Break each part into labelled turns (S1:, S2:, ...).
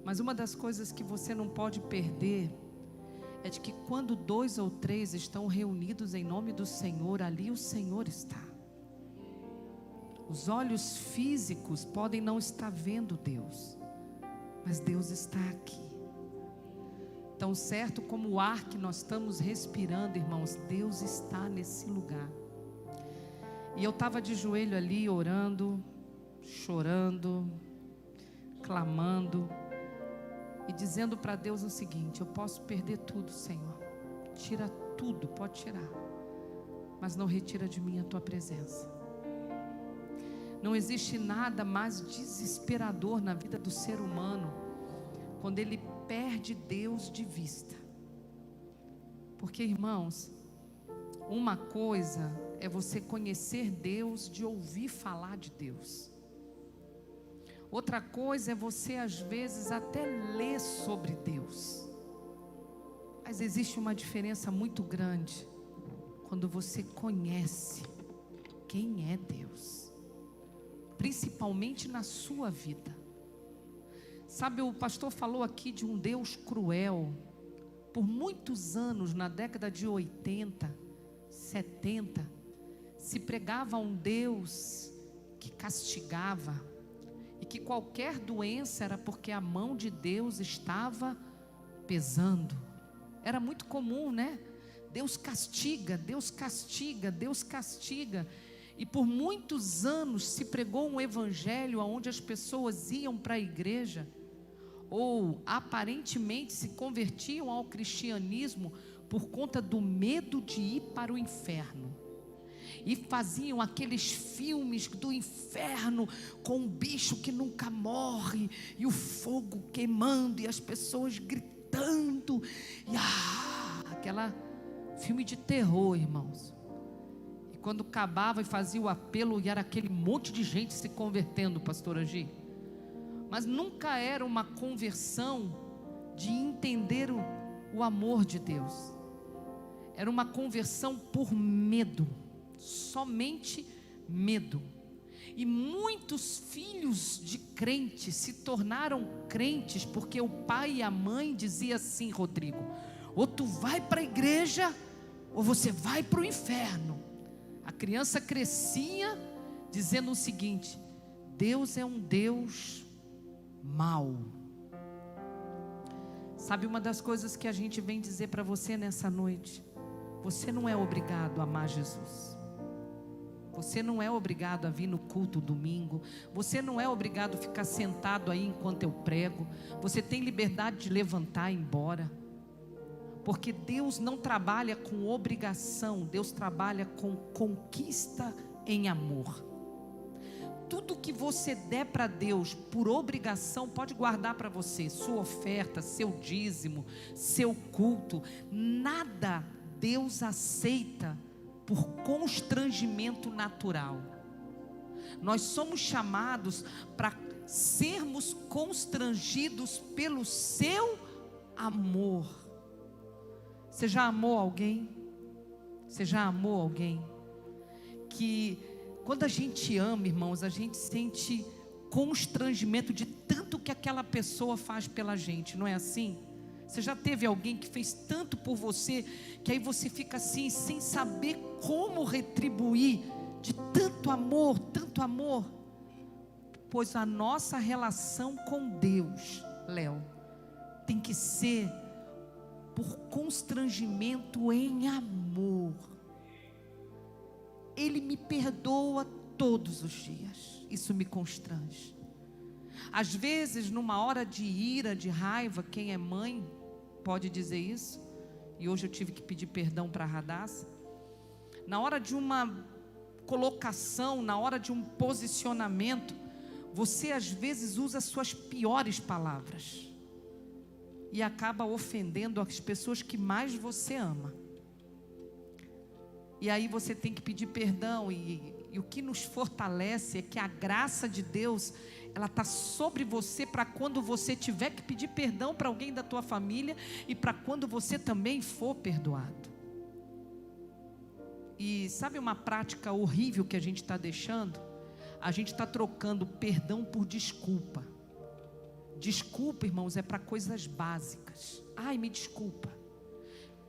S1: Mas uma das coisas que você não pode perder é de que quando 2 ou 3 estão reunidos em nome do Senhor, ali o Senhor está. Os olhos físicos podem não estar vendo Deus, mas Deus está aqui. Tão certo como o ar que nós estamos respirando, irmãos, Deus está nesse lugar. E eu estava de joelho ali, orando, chorando, clamando e dizendo para Deus o seguinte: eu posso perder tudo, Senhor, tira tudo, pode tirar, mas não retira de mim a tua presença. Não existe nada mais desesperador na vida do ser humano quando ele perde Deus de vista. Porque, irmãos, uma coisa é você conhecer Deus de ouvir falar de Deus. Outra coisa é você às vezes até ler sobre Deus. Mas existe uma diferença muito grande quando você conhece quem é Deus, principalmente na sua vida. Sabe, o pastor falou aqui de um Deus cruel. Por muitos anos, na década de 80, 70, se pregava um Deus que castigava, e que qualquer doença era porque a mão de Deus estava pesando. Era muito comum, né? Deus castiga, Deus castiga, Deus castiga. E por muitos anos se pregou um evangelho onde as pessoas iam para a igreja, ou aparentemente se convertiam ao cristianismo por conta do medo de ir para o inferno. E faziam aqueles filmes do inferno com um bicho que nunca morre, e o fogo queimando, e as pessoas gritando, e aquela filme de terror, irmãos. E quando acabava e fazia o apelo, e era aquele monte de gente se convertendo, pastor Agi. Mas nunca era uma conversão de entender o amor de Deus. Era uma conversão por medo, somente medo. E muitos filhos de crentes se tornaram crentes porque o pai e a mãe diziam assim: Rodrigo, ou tu vai para a igreja ou você vai para o inferno. A criança crescia dizendo o seguinte: Deus é um Deus mau. Sabe, uma das coisas que a gente vem dizer para você nessa noite: você não é obrigado a amar Jesus. Você não é obrigado a vir no culto domingo. Você não é obrigado a ficar sentado aí enquanto eu prego. Você tem liberdade de levantar e ir embora. Porque Deus não trabalha com obrigação, Deus trabalha com conquista em amor. Tudo que você der para Deus por obrigação, pode guardar para você. Sua oferta, seu dízimo, seu culto. Nada Deus aceita por constrangimento natural. Nós somos chamados para sermos constrangidos pelo seu amor. Você já amou alguém? Você já amou alguém? Que quando a gente ama, irmãos, a gente sente constrangimento de tanto que aquela pessoa faz pela gente, não é assim? Você já teve alguém que fez tanto por você, que aí você fica assim, sem saber como retribuir, de tanto amor, tanto amor? Pois a nossa relação com Deus, Léo, tem que ser por constrangimento em amor. Ele me perdoa todos os dias, isso me constrange. Às vezes, numa hora de ira, de raiva, quem é mãe pode dizer isso. E hoje eu tive que pedir perdão para a Radassa. Na hora de uma colocação, na hora de um posicionamento, você às vezes usa as suas piores palavras e acaba ofendendo as pessoas que mais você ama. E aí você tem que pedir perdão, e o que nos fortalece é que a graça de Deus, ela está sobre você para quando você tiver que pedir perdão para alguém da tua família, e para quando você também for perdoado. E sabe uma prática horrível que a gente está deixando? A gente está trocando perdão por desculpa. Desculpa, irmãos, é para coisas básicas. Ai, me desculpa.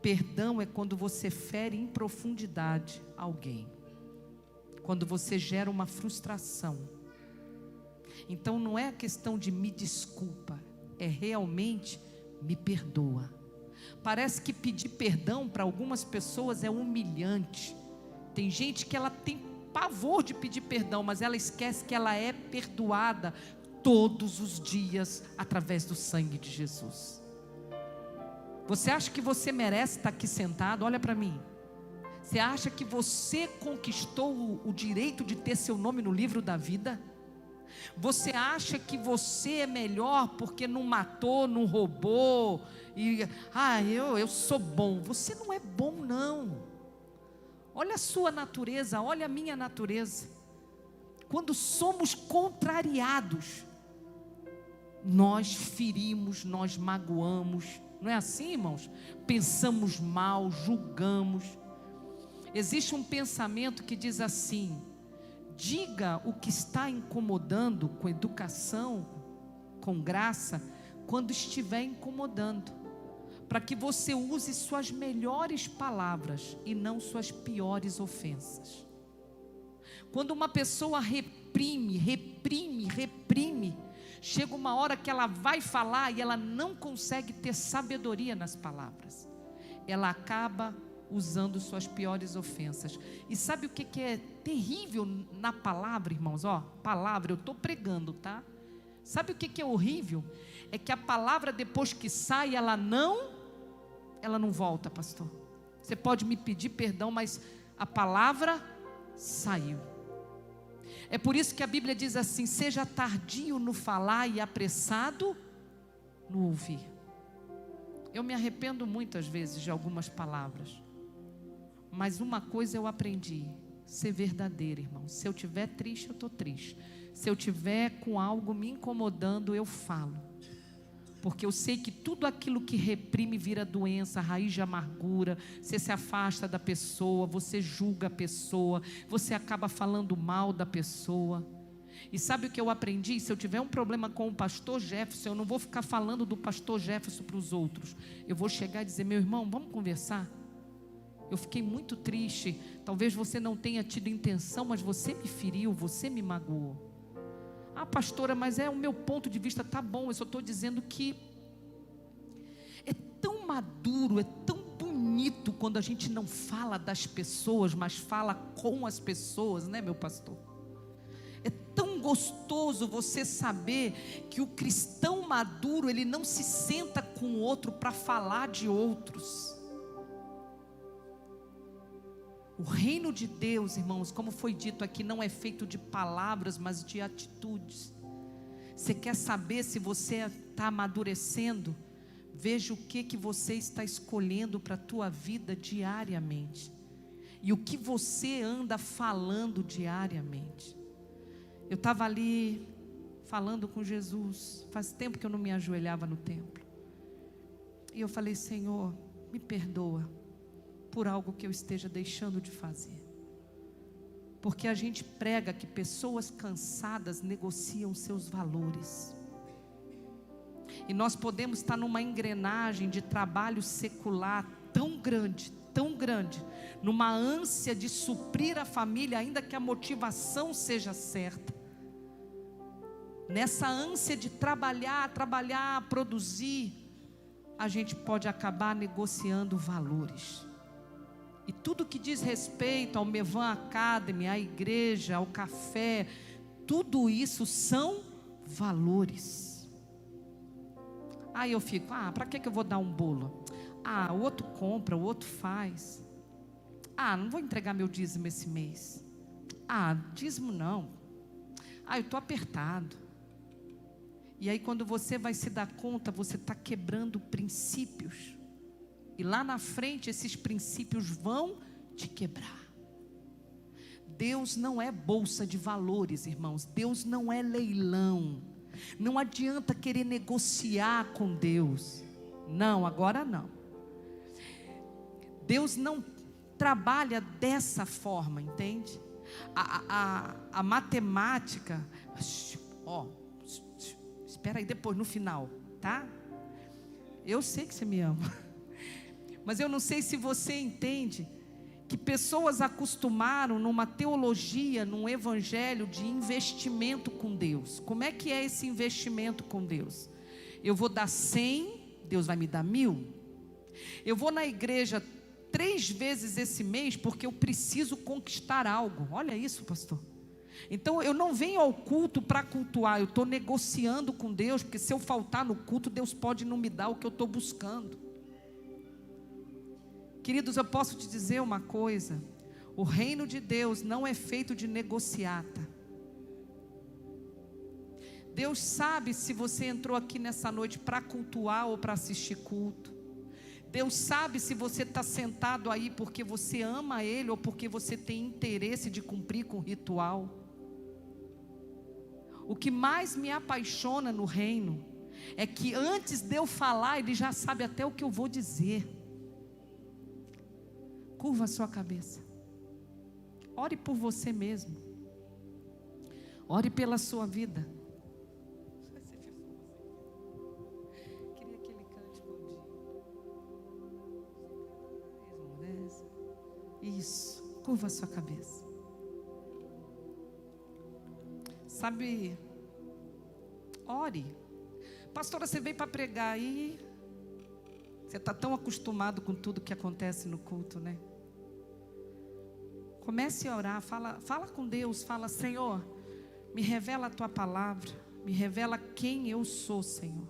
S1: Perdão é quando você fere em profundidade alguém, quando você gera uma frustração. Então não é a questão de me desculpa, é realmente me perdoa. Parece que pedir perdão para algumas pessoas é humilhante. Tem gente que ela tem pavor de pedir perdão, mas ela esquece que ela é perdoada todos os dias através do sangue de Jesus. Você acha que você merece estar aqui sentado? Olha para mim. Você acha que você conquistou o direito de ter seu nome no livro da vida? Você acha que você é melhor porque não matou, não roubou e eu sou bom? Você não é bom, não. Olha a sua natureza, olha a minha natureza. Quando somos contrariados, nós ferimos, nós magoamos. Não é assim, irmãos? Pensamos mal, julgamos. Existe um pensamento que diz assim: diga o que está incomodando com educação, com graça, quando estiver incomodando, para que você use suas melhores palavras e não suas piores ofensas. Quando uma pessoa reprime, chega uma hora que ela vai falar e ela não consegue ter sabedoria nas palavras. Ela acaba usando suas piores ofensas. E sabe o que é terrível na palavra, irmãos? Palavra, eu estou pregando, tá? Sabe o que é horrível? É que a palavra, depois que sai, ela não volta, pastor. Você pode me pedir perdão, mas a palavra saiu. É por isso que a Bíblia diz assim: seja tardio no falar e apressado no ouvir. Eu me arrependo muitas vezes de algumas palavras, mas uma coisa eu aprendi: ser verdadeira, irmão. Se eu estiver triste, eu estou triste. Se eu estiver com algo me incomodando, eu falo. Porque eu sei que tudo aquilo que reprime vira doença, raiz de amargura. Você se afasta da pessoa, você julga a pessoa, você acaba falando mal da pessoa. E sabe o que eu aprendi? Se eu tiver um problema com o pastor Jefferson, eu não vou ficar falando do pastor Jefferson para os outros. Eu vou chegar e dizer: meu irmão, vamos conversar? Eu fiquei muito triste. Talvez você não tenha tido intenção, mas você me feriu, você me magoou. Ah, pastora, mas é o meu ponto de vista. Tá bom, eu só estou dizendo que é tão maduro, é tão bonito quando a gente não fala das pessoas, mas fala com as pessoas, né, meu pastor? É tão gostoso você saber que o cristão maduro, ele não se senta com o outro para falar de outros. O reino de Deus, irmãos, como foi dito aqui, não é feito de palavras, mas de atitudes. Você quer saber se você está amadurecendo? Veja o que você está escolhendo para a tua vida diariamente. E o que você anda falando diariamente. Eu estava ali falando com Jesus. Faz tempo que eu não me ajoelhava no templo. E eu falei: Senhor, me perdoa por algo que eu esteja deixando de fazer. Porque a gente prega que pessoas cansadas negociam seus valores. E nós podemos estar numa engrenagem de trabalho secular tão grande, numa ânsia de suprir a família, ainda que a motivação seja certa. Nessa ânsia de trabalhar, produzir, a gente pode acabar negociando valores. E tudo que diz respeito ao Mevan Academy, à igreja, ao café, tudo isso são valores. Aí eu fico: para que eu vou dar um bolo? O outro compra, o outro faz. Não vou entregar meu dízimo esse mês. Dízimo não. Eu estou apertado. E aí quando você vai se dar conta, você está quebrando princípios. E lá na frente esses princípios vão te quebrar. Deus não é bolsa de valores, irmãos. Deus não é leilão. Não adianta querer negociar com Deus. Não, agora não. Deus não trabalha dessa forma, entende? A matemática, espera aí, depois, no final, tá? Eu sei que você me ama. Mas eu não sei se você entende que pessoas acostumaram numa teologia, num evangelho de investimento com Deus. Como é que é esse investimento com Deus? Eu vou dar 100, Deus vai me dar 1000. Eu vou na igreja 3 vezes esse mês porque eu preciso conquistar algo. Olha isso, pastor. Então eu não venho ao culto para cultuar, eu estou negociando com Deus, porque se eu faltar no culto, Deus pode não me dar o que eu estou buscando. Queridos, eu posso te dizer uma coisa: o reino de Deus não é feito de negociata. Deus sabe se você entrou aqui nessa noite para cultuar ou para assistir culto. Deus sabe se você está sentado aí porque você ama Ele ou porque você tem interesse de cumprir com o ritual. O que mais me apaixona no reino é que antes de eu falar, Ele já sabe até o que eu vou dizer. Curva a sua cabeça. Ore por você mesmo. Ore pela sua vida. Queria que ele cante bom dia. Isso. Curva a sua cabeça. Sabe, ore. Pastora, você veio para pregar aí. Você está tão acostumado com tudo que acontece no culto, né? Comece a orar, fala com Deus, fala: Senhor, me revela a Tua palavra, me revela quem eu sou, Senhor.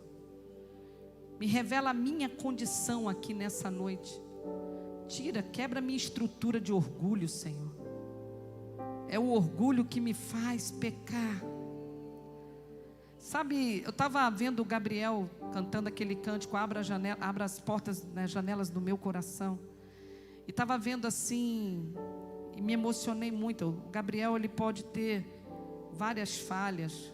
S1: Me revela a minha condição aqui nessa noite. Quebra minha estrutura de orgulho, Senhor. É o orgulho que me faz pecar. Sabe, eu estava vendo o Gabriel cantando aquele cântico, abra as portas, né, janelas do meu coração. E estava vendo assim, e me emocionei muito. O Gabriel, ele pode ter várias falhas.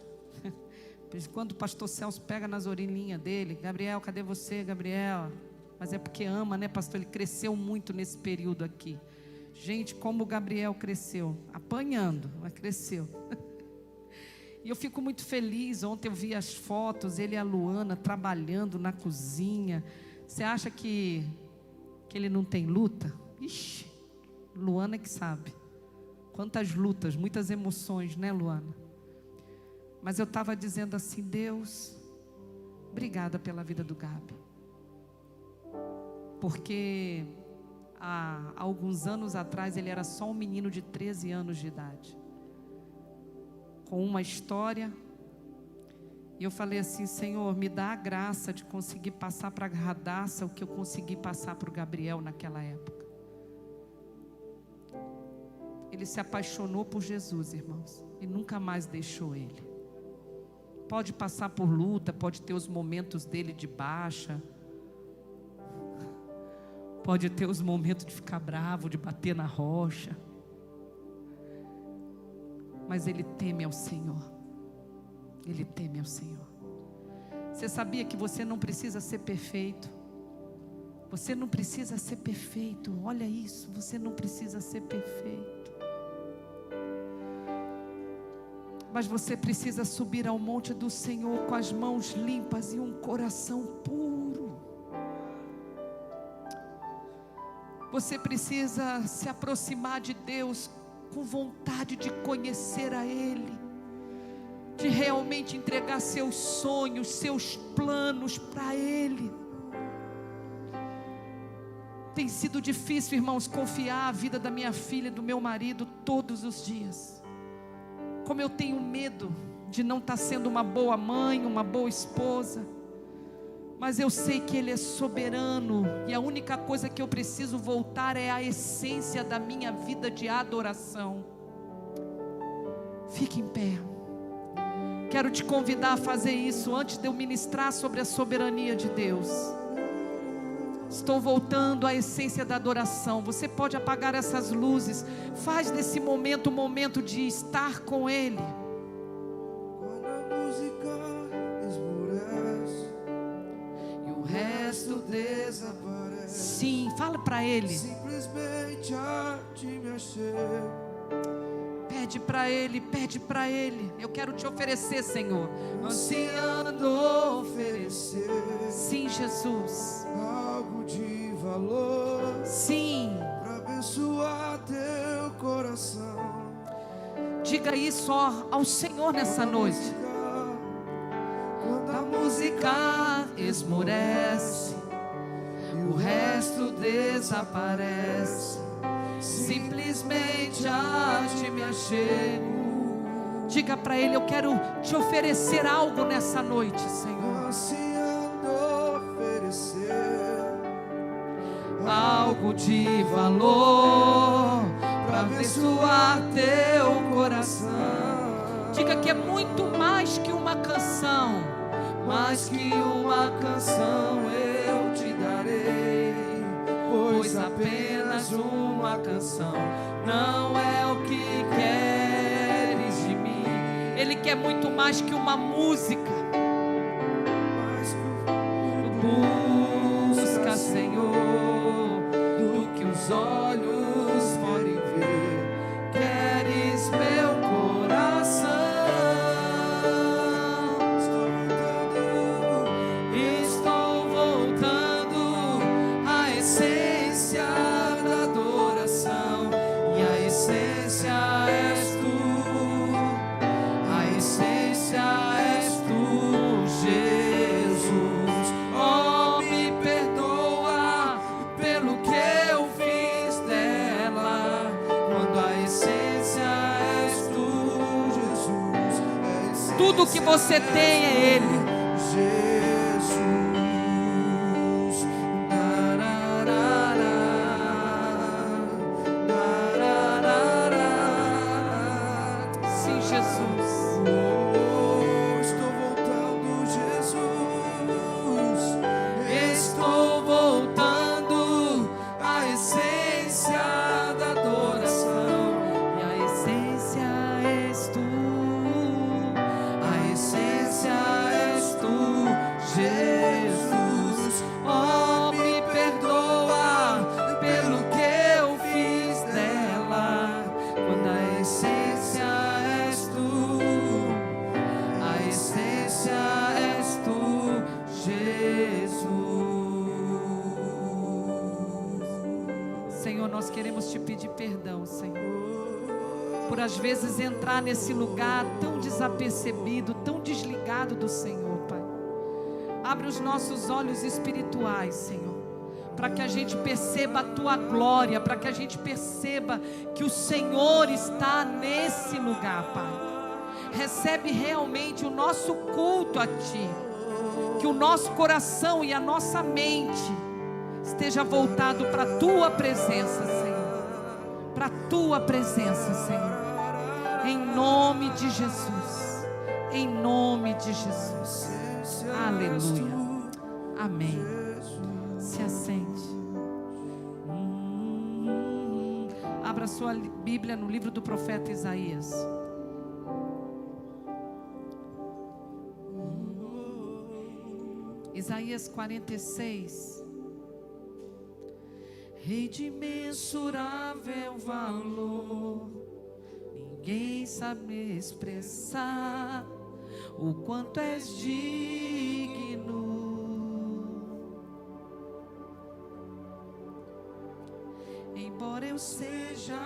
S1: Quando o pastor Celso pega nas orelhinhas dele: Gabriel, cadê você, Gabriel? Mas é porque ama, né, pastor? Ele cresceu muito nesse período aqui. Gente, como o Gabriel cresceu, apanhando, mas cresceu. E eu fico muito feliz. Ontem eu vi as fotos, ele e a Luana trabalhando na cozinha. Você acha que ele não tem luta? Ixi, Luana que sabe. Quantas lutas, muitas emoções, né, Luana? Mas eu estava dizendo assim: Deus, obrigada pela vida do Gabi. Porque há alguns anos atrás ele era só um menino de 13 anos de idade, com uma história. E eu falei assim: Senhor, me dá a graça de conseguir passar para a Radassa o que eu consegui passar para o Gabriel naquela época. Ele se apaixonou por Jesus, irmãos, e nunca mais deixou Ele. Pode passar por luta, pode ter os momentos dele de baixa, pode ter os momentos de ficar bravo, de bater na rocha, mas ele teme ao Senhor. Ele teme ao Senhor. Você sabia que você não precisa ser perfeito? Você não precisa ser perfeito. Olha isso, você não precisa ser perfeito. Mas você precisa subir ao monte do Senhor com as mãos limpas e um coração puro. Você precisa se aproximar de Deus com vontade de conhecer a Ele, de realmente entregar seus sonhos, seus planos para Ele. Tem sido difícil, irmãos, confiar a vida da minha filha e do meu marido todos os dias. Como eu tenho medo de não estar sendo uma boa mãe, uma boa esposa. Mas eu sei que Ele é soberano, e a única coisa que eu preciso voltar é a essência da minha vida de adoração. Fique em pé. Quero te convidar a fazer isso antes de eu ministrar sobre a soberania de Deus. Estou voltando à essência da adoração. Você pode apagar essas luzes. Faz desse momento um momento de estar com Ele.
S2: Quando a música esmorece e o resto desaparece.
S1: Sim, fala para Ele.
S2: Simplesmente a te me achei.
S1: Pede para Ele, pede para Ele. Eu quero te oferecer, Senhor.
S2: Ansiando oferecer.
S1: Sim, Jesus.
S2: Algo de valor.
S1: Sim.
S2: Para abençoar teu coração.
S1: Diga isso ao Senhor nessa noite.
S2: Quando
S1: A música esmorece e o resto desaparece, simplesmente a ti me achego. Diga para Ele: eu quero te oferecer algo nessa noite, Senhor.
S2: Ansiando oferecer
S1: Algo de valor para abençoar teu coração. Diga que é muito mais que uma canção.
S2: Mais que uma canção eu te darei, pois apenas uma canção não é o que queres de mim.
S1: Ele quer muito mais que uma música.
S2: Mais
S1: Busca, Senhor,
S2: do que os olhos podem ver, queres meu coração.
S1: Estou voltando à essência da adoração,
S2: E a essência és tu, a essência és tu, Jesus. Oh, me perdoa pelo que eu fiz dela, quando a essência és tu, Jesus. A essência
S1: tudo que você tem é Ele.
S2: Jesus, nararara, nararara.
S1: Sim, Jesus.
S2: Oh, estou voltando, Jesus. Estou voltando à essência da adoração.
S1: E a essência és tu.
S2: A essência és tu, Jesus. Oh, me perdoa pelo que eu fiz dela, quando a essência és tu, a essência és tu, Jesus.
S1: Senhor, nós queremos te pedir perdão, Senhor, por às vezes entrar nesse lugar tão desapercebido, tão desligado do Senhor, Pai. Abre os nossos olhos espirituais, Senhor, para que a gente perceba a Tua glória, para que a gente perceba que o Senhor está nesse lugar, Pai. Recebe realmente o nosso culto a Ti, que o nosso coração e a nossa mente esteja voltado para a Tua presença, Senhor, para a Tua presença, Senhor, em nome de Jesus, em nome de Jesus. Aleluia. Amém. Se assente. Abra sua Bíblia no livro do profeta Isaías. Isaías 46.
S2: Rei de imensurável valor, ninguém sabe expressar o quanto és digno. Embora eu seja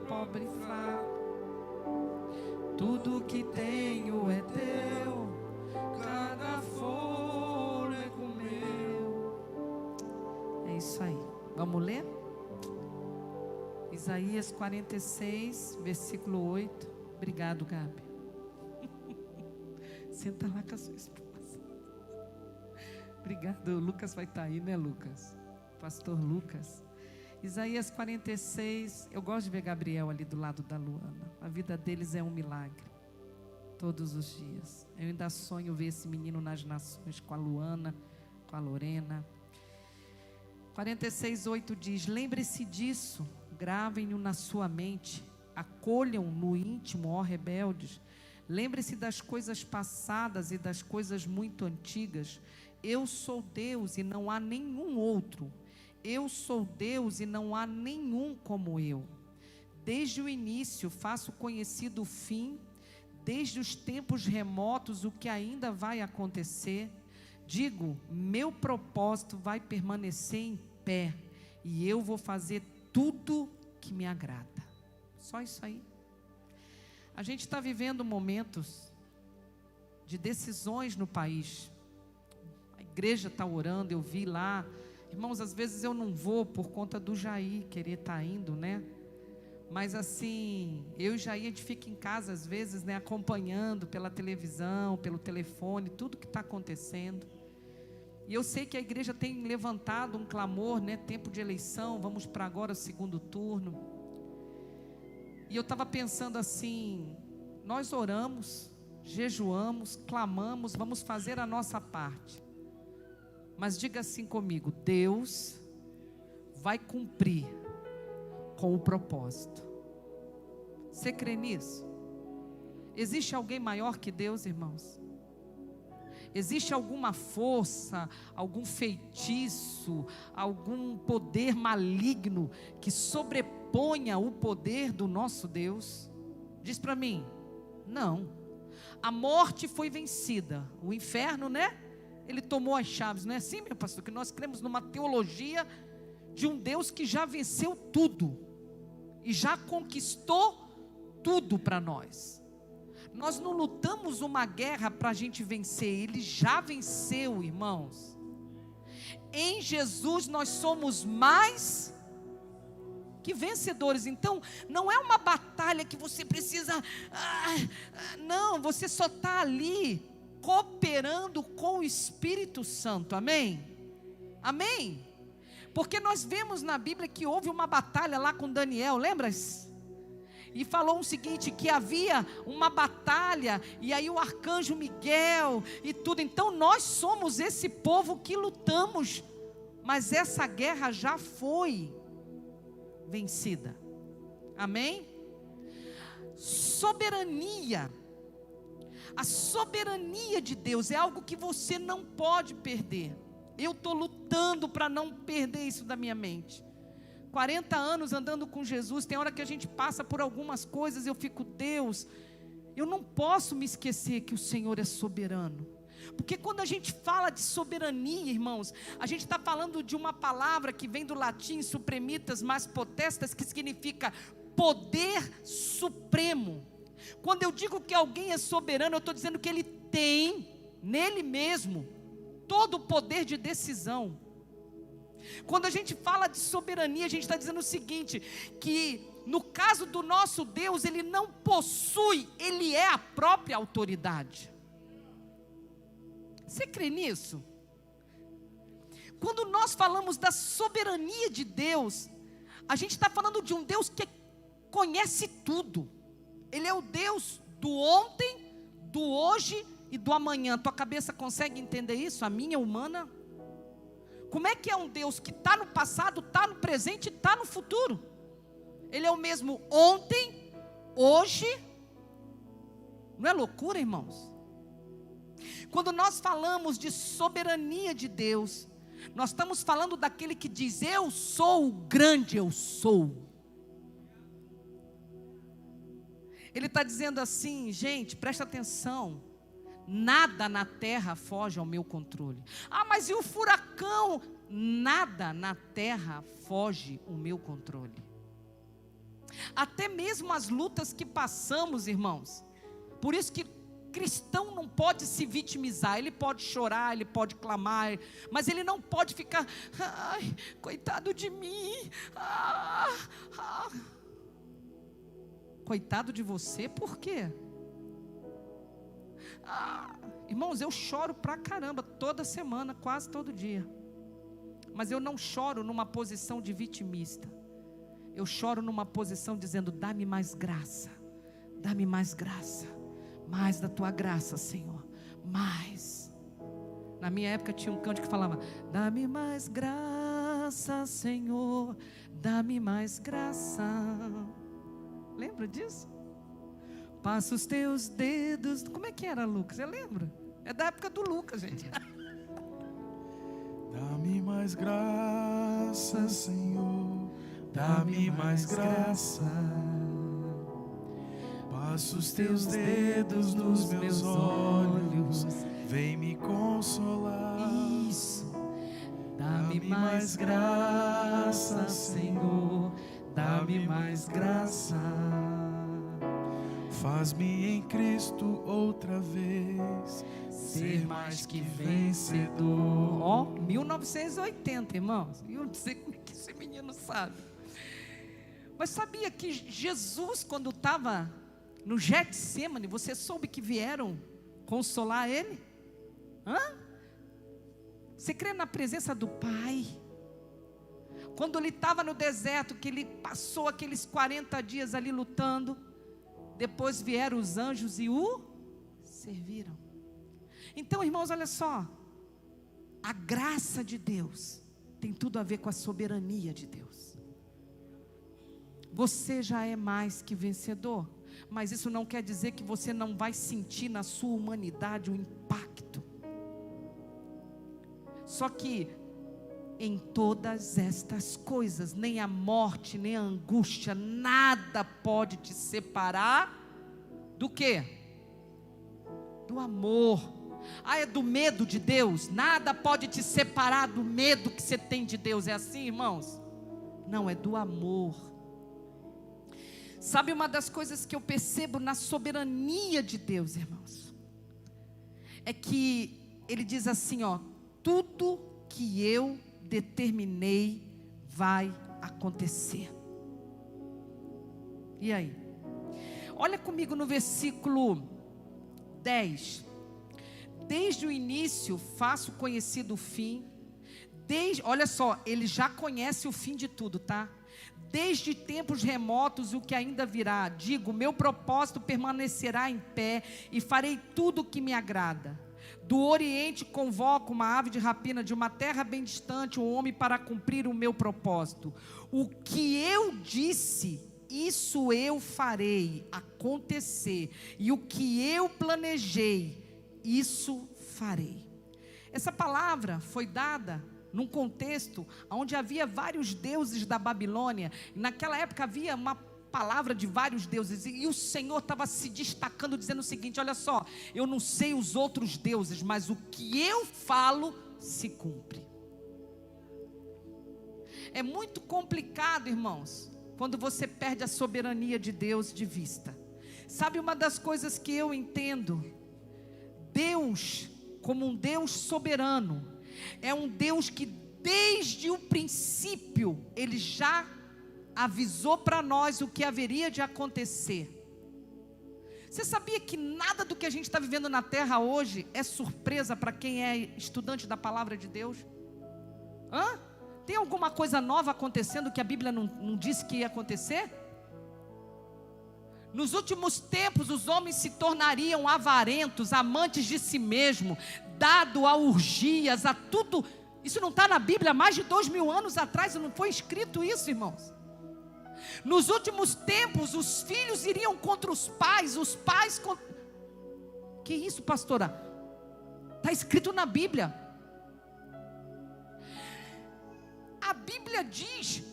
S2: pobre e fraco, tudo que tenho é teu, cada fôlego meu.
S1: É isso aí. Vamos ler? Isaías 46, versículo 8. Obrigado, Gabi. Senta lá com a sua esposa. Obrigado. O Lucas vai estar aí, né, Lucas? Pastor Lucas. Isaías 46. Eu gosto de ver Gabriel ali do lado da Luana. A vida deles é um milagre. Todos os dias. Eu ainda sonho ver esse menino nas nações com a Luana, com a Lorena. 46:8 diz: lembre-se disso, gravem-no na sua mente, acolham no íntimo, ó rebeldes. Lembre-se das coisas passadas e das coisas muito antigas. Eu sou Deus e não há nenhum outro. Eu sou Deus e não há nenhum como eu. desde o início faço conhecido o fim, desde os tempos remotos o que ainda vai acontecer. Digo, meu propósito vai permanecer em pé, e eu vou fazer tudo que me agrada. Só isso aí. A gente está vivendo momentos de decisões no país. A igreja está orando, eu vi lá. Irmãos, às vezes eu não vou por conta do Jair querer estar indo, né? Mas assim, eu e Jair, a gente fica em casa às vezes, né? Acompanhando pela televisão, pelo telefone, tudo que está acontecendo. E eu sei que a igreja tem levantado um clamor, né? Tempo de eleição, vamos para agora o segundo turno. E eu estava pensando assim, nós oramos, jejuamos, clamamos, vamos fazer a nossa parte. Mas diga assim comigo, Deus vai cumprir com o propósito. Você crê nisso? Existe alguém maior que Deus, irmãos? Existe alguma força, algum feitiço, algum poder maligno que sobreponha o poder do nosso Deus? Diz para mim, não. A morte foi vencida, o inferno, né? Ele tomou as chaves, não é assim, meu pastor? Que nós cremos numa teologia de um Deus que já venceu tudo e já conquistou tudo para nós. Nós não lutamos uma guerra para a gente vencer, Ele já venceu, irmãos. Em Jesus nós somos mais que vencedores. Então não é uma batalha que você precisa, não, você só está ali cooperando com o Espírito Santo, amém? Amém? Porque nós vemos na Bíblia que houve uma batalha lá com Daniel, lembra-se? E falou o seguinte, que havia uma batalha, e aí o arcanjo Miguel e tudo. Então nós somos esse povo que lutamos, mas essa guerra já foi vencida, amém? Soberania. A soberania de Deus é algo que você não pode perder. Eu estou lutando para não perder isso da minha mente. 40 anos andando com Jesus, tem hora que a gente passa por algumas coisas, eu fico, Deus, eu não posso me esquecer que o Senhor é soberano. Porque quando a gente fala de soberania, irmãos, a gente está falando de uma palavra que vem do latim, supremitas mais potestas, que significa poder supremo. Quando eu digo que alguém é soberano, eu estou dizendo que ele tem nele mesmo todo o poder de decisão. Quando a gente fala de soberania, a gente está dizendo o seguinte, que no caso do nosso Deus, Ele não possui, Ele é a própria autoridade. Você crê nisso? Quando nós falamos da soberania de Deus, a gente está falando de um Deus que conhece tudo. Ele é o Deus do ontem, do hoje e do amanhã. Tua cabeça consegue entender isso? A minha humana? Como é que é um Deus que está no passado, está no presente e está no futuro? Ele é o mesmo ontem, hoje. Não é loucura, irmãos? Quando nós falamos de soberania de Deus, nós estamos falando daquele que diz, eu sou o grande eu sou. Ele está dizendo assim, gente, presta atenção, nada na terra foge ao meu controle. Ah, mas e o furacão? Nada na terra foge ao meu controle. Até mesmo as lutas que passamos, irmãos. Por isso que cristão não pode se vitimizar. Ele pode chorar, ele pode clamar, mas ele não pode ficar, ai, coitado de mim. Coitado de você, por quê? Irmãos, eu choro pra caramba toda semana, quase todo dia. Mas eu não choro numa posição de vitimista. Eu choro numa posição dizendo, dá-me mais graça. Dá-me mais graça. Mais da tua graça, Senhor. Mais. Na minha época tinha um canto que falava, dá-me mais graça, Senhor. Dá-me mais graça. Lembra disso? Passa os teus dedos. Como é que era, Lucas? Você lembra? É da época do Lucas, gente.
S2: Dá-me mais graça, Senhor. Dá-me mais graça. Passa os teus dedos nos meus olhos, vem me consolar.
S1: Isso. Dá-me mais graça, Senhor, dá-me mais graça.
S2: Faz-me em Cristo outra vez ser mais que vencedor.
S1: Ó, 1980, irmãos. Eu não sei como é que esse menino sabe. Mas sabia que Jesus, quando estava no Getsêmani, você soube que vieram consolar ele? Hã? Você crê na presença do Pai? Quando ele estava no deserto, que ele passou aqueles 40 dias ali lutando, depois vieram os anjos e o serviram. Então, irmãos, olha só, a graça de Deus tem tudo a ver com a soberania de Deus. Você já é mais que vencedor, mas isso não quer dizer que você não vai sentir na sua humanidade o impacto. Só que em todas estas coisas, nem a morte, nem a angústia, nada pode te separar do quê? Do amor. Ah, é do medo de Deus? Nada pode te separar do medo que você tem de Deus. É assim, irmãos? Não, é do amor. Sabe uma das coisas que eu percebo na soberania de Deus, irmãos? É que Ele diz assim, ó: tudo que eu determinei vai acontecer. E aí? Olha comigo no versículo 10. Desde o início faço conhecido o fim. Olha só, ele já conhece o fim de tudo, tá? Desde tempos remotos o que ainda virá. Digo, meu propósito permanecerá em pé e farei tudo o que me agrada. Do Oriente convoco uma ave de rapina, de uma terra bem distante um homem para cumprir o meu propósito. O que eu disse, isso eu farei acontecer, e o que eu planejei, isso farei. Essa palavra foi dada num contexto onde havia vários deuses da Babilônia. Naquela época havia uma palavra de vários deuses, e o Senhor estava se destacando, dizendo o seguinte: olha só, eu não sei os outros deuses, mas o que eu falo se cumpre. É muito complicado, irmãos, quando você perde a soberania de Deus de vista. Sabe uma das coisas que eu entendo? Deus, como um Deus soberano, é um Deus que desde o princípio Ele já avisou para nós o que haveria de acontecer. Você sabia que nada do que a gente está vivendo na terra hoje é surpresa para quem é estudante da palavra de Deus? Hã? Tem alguma coisa nova acontecendo que a Bíblia não disse que ia acontecer? Nos últimos tempos os homens se tornariam avarentos, amantes de si mesmo, dado a orgias, a tudo. Isso não está na Bíblia há mais de 2000 anos atrás, não foi escrito isso, irmãos. Nos últimos tempos os filhos iriam contra os pais contra... Que isso, pastora? Está escrito na Bíblia. A Bíblia diz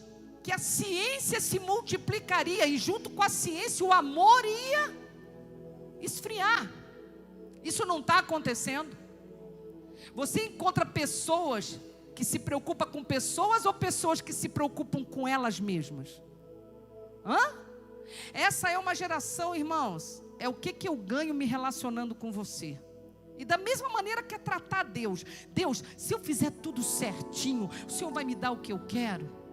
S1: que a ciência se multiplicaria, e junto com a ciência o amor ia esfriar. Isso não está acontecendo. Você encontra pessoas que se preocupam com pessoas, ou pessoas que se preocupam com elas mesmas? Hã? Essa é uma geração, irmãos, é o que eu ganho me relacionando com você. E da mesma maneira que é tratar Deus. Deus, se eu fizer tudo certinho, o Senhor vai me dar o que eu quero?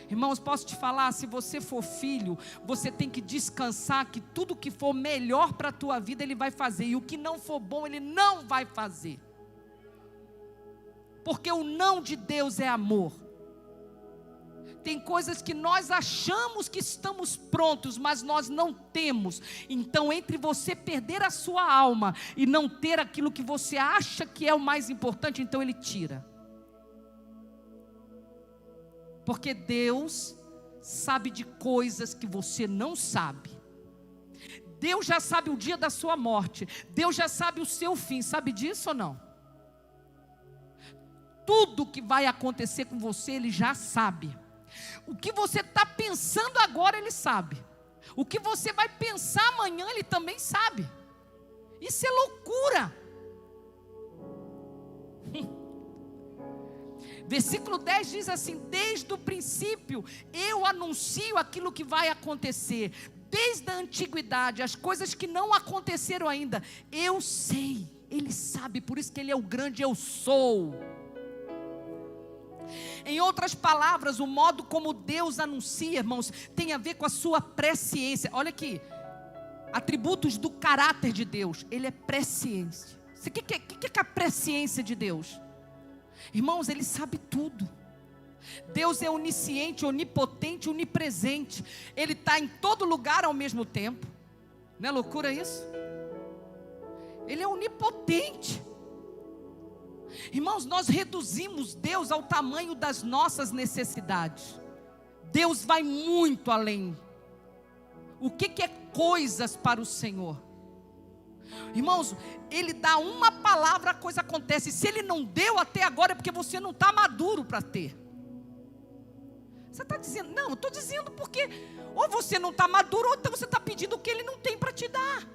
S1: Irmãos, posso te falar, se você for filho, você tem que descansar que tudo que for melhor para a tua vida Ele vai fazer, e o que não for bom Ele não vai fazer. Porque o não de Deus é amor. Tem coisas que nós achamos que estamos prontos, mas nós não temos. Então, entre você perder a sua alma e não ter aquilo que você acha que é o mais importante, então Ele tira. Porque Deus sabe de coisas que você não sabe. Deus já sabe o dia da sua morte. Deus já sabe o seu fim. Sabe disso ou não? Tudo que vai acontecer com você, Ele já sabe. O que você está pensando agora, Ele sabe. O que você vai pensar amanhã, Ele também sabe. Isso é loucura. Versículo 10 diz assim: desde o princípio eu anuncio aquilo que vai acontecer. Desde a antiguidade, as coisas que não aconteceram ainda, eu sei, Ele sabe, por isso que Ele é o grande eu sou. Em outras palavras, o modo como Deus anuncia, irmãos, tem a ver com a sua presciência. Olha aqui, atributos do caráter de Deus. Ele é presciência. O que é a presciência de Deus? Irmãos, Ele sabe tudo. Deus é onisciente, onipotente, onipresente. Ele está em todo lugar ao mesmo tempo. Não é loucura isso? Ele é onipotente. Irmãos, nós reduzimos Deus ao tamanho das nossas necessidades. Deus vai muito além. O que é coisas para o Senhor? Irmãos, Ele dá uma palavra, a coisa acontece. Se Ele não deu até agora, é porque você não está maduro para ter. Você está dizendo, não, eu estou dizendo porque ou você não está maduro, ou então você está pedindo o que Ele não tem para te dar.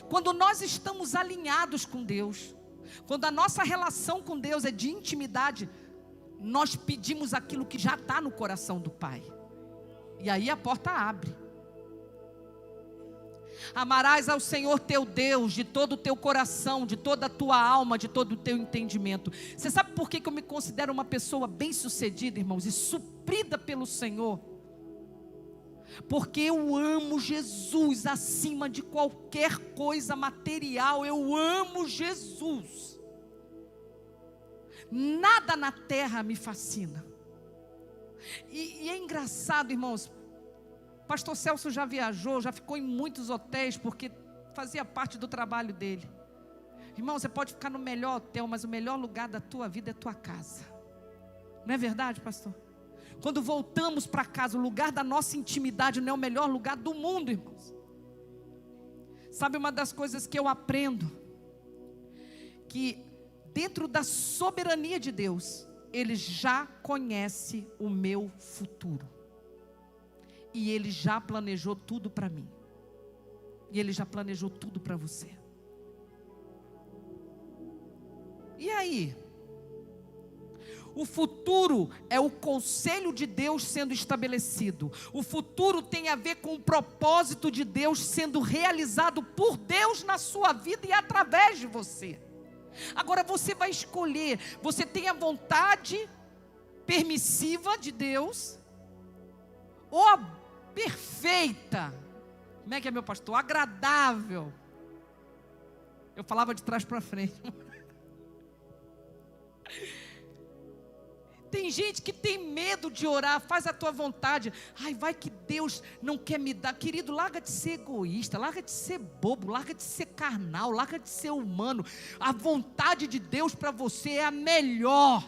S1: Quando nós estamos alinhados com Deus, quando a nossa relação com Deus é de intimidade, nós pedimos aquilo que já está no coração do Pai. E aí a porta abre. Amarás ao Senhor teu Deus de todo o teu coração, de toda a tua alma, de todo o teu entendimento. Você sabe por que eu me considero uma pessoa bem-sucedida, irmãos, e suprida pelo Senhor? Porque eu amo Jesus acima de qualquer coisa material. Eu amo Jesus. Nada na terra me fascina. E é engraçado, irmãos. Pastor Celso já viajou, já ficou em muitos hotéis, porque fazia parte do trabalho dele. Irmão, você pode ficar no melhor hotel, mas o melhor lugar da tua vida é a tua casa. Não é verdade, pastor? Quando voltamos para casa, o lugar da nossa intimidade não é o melhor lugar do mundo, irmãos. Sabe uma das coisas que eu aprendo? Que dentro da soberania de Deus, Ele já conhece o meu futuro. E Ele já planejou tudo para mim. E Ele já planejou tudo para você. E aí? O futuro é o conselho de Deus sendo estabelecido. O futuro tem a ver com o propósito de Deus sendo realizado por Deus na sua vida e através de você. Agora você vai escolher. Você tem a vontade permissiva de Deus ou a perfeita, como é que é, meu pastor? Agradável. Eu falava de trás para frente. Tem gente que tem medo de orar. Faz a tua vontade. Ai, vai que Deus não quer me dar. Querido, larga de ser egoísta, larga de ser bobo, larga de ser carnal, larga de ser humano. A vontade de Deus para você é a melhor.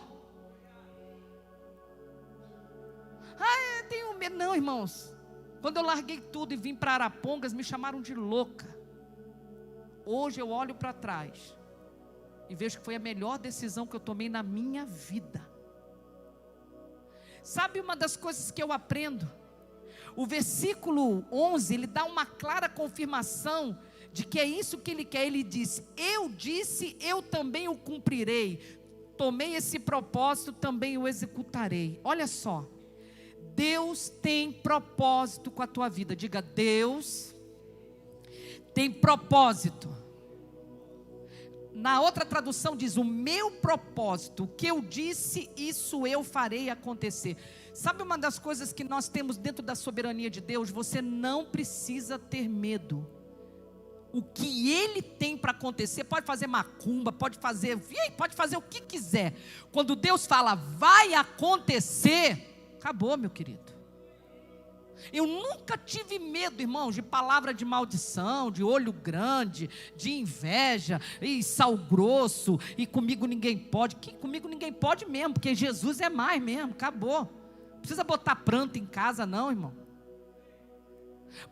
S1: Ah, eu tenho medo. Não, irmãos. Quando eu larguei tudo e vim para Arapongas, me chamaram de louca. Hoje eu olho para trás e vejo que foi a melhor decisão que eu tomei na minha vida. Sabe uma das coisas que eu aprendo? O versículo 11, ele dá uma clara confirmação de que é isso que ele quer. Ele diz: eu disse, eu também o cumprirei. Tomei esse propósito, também o executarei. Olha só. Deus tem propósito com a tua vida. Diga, Deus tem propósito. Na outra tradução diz, o meu propósito, o que eu disse, isso eu farei acontecer. Sabe uma das coisas que nós temos dentro da soberania de Deus? Você não precisa ter medo. O que Ele tem para acontecer, pode fazer macumba, pode fazer o que quiser. Quando Deus fala, vai acontecer, acabou, meu querido. Eu nunca tive medo, irmãos, de palavra de maldição, de olho grande, de inveja, e sal grosso, e comigo ninguém pode. Comigo ninguém pode mesmo, porque Jesus é mais mesmo, acabou. Não precisa botar pranto em casa não, irmão.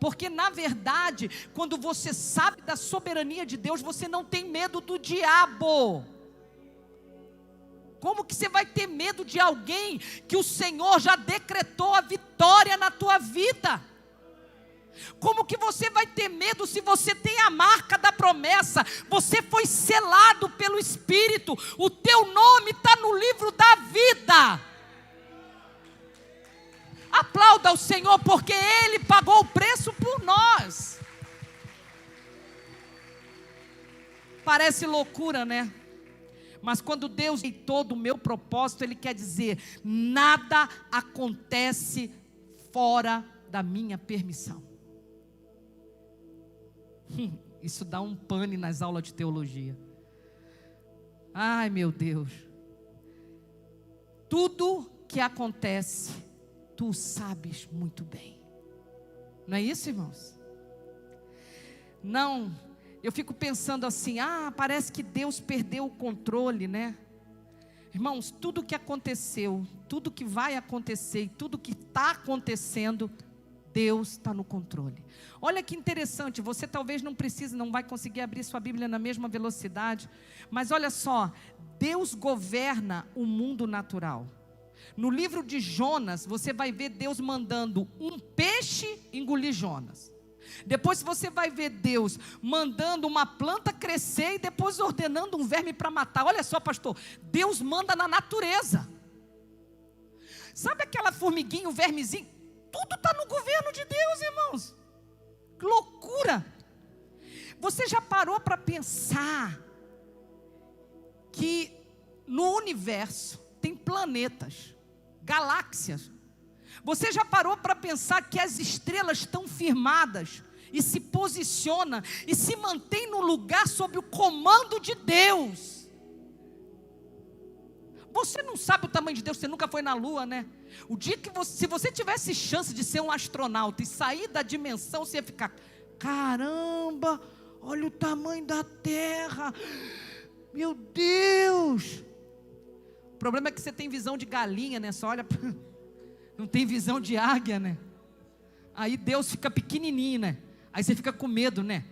S1: Porque na verdade, quando você sabe da soberania de Deus, você não tem medo do diabo. Como que você vai ter medo de alguém que o Senhor já decretou a vitória na tua vida? Como que você vai ter medo se você tem a marca da promessa? Você foi selado pelo Espírito. O teu nome está no livro da vida. Aplauda o Senhor, porque Ele pagou o preço por nós. Parece loucura, né? Mas quando Deus tem todo o meu propósito, Ele quer dizer: nada acontece fora da minha permissão. Isso dá um pane nas aulas de teologia. Ai, meu Deus. Tudo que acontece, tu sabes muito bem. Não é isso, irmãos? Não, eu fico pensando assim: parece que Deus perdeu o controle, né? Irmãos, tudo que aconteceu, tudo que vai acontecer e tudo que está acontecendo, Deus está no controle. Olha que interessante, você talvez não vai conseguir abrir sua Bíblia na mesma velocidade, mas olha só, Deus governa o mundo natural. No livro de Jonas, você vai ver Deus mandando um peixe engolir Jonas. Depois você vai ver Deus mandando uma planta crescer e depois ordenando um verme para matar. Olha só, pastor, Deus manda na natureza. Sabe aquela formiguinha, o vermezinho? Tudo está no governo de Deus, irmãos. Que loucura. Você já parou para pensar que no universo tem planetas, galáxias? Você já parou para pensar que as estrelas estão firmadas e se posicionam e se mantêm no lugar sob o comando de Deus? Você não sabe o tamanho de Deus, você nunca foi na lua, né? O dia que se você tivesse chance de ser um astronauta e sair da dimensão, você ia ficar: caramba, olha o tamanho da Terra, meu Deus. O problema é que você tem visão de galinha, né? Só olha, não tem visão de águia, né? Aí Deus fica pequenininho, né? Aí você fica com medo, né?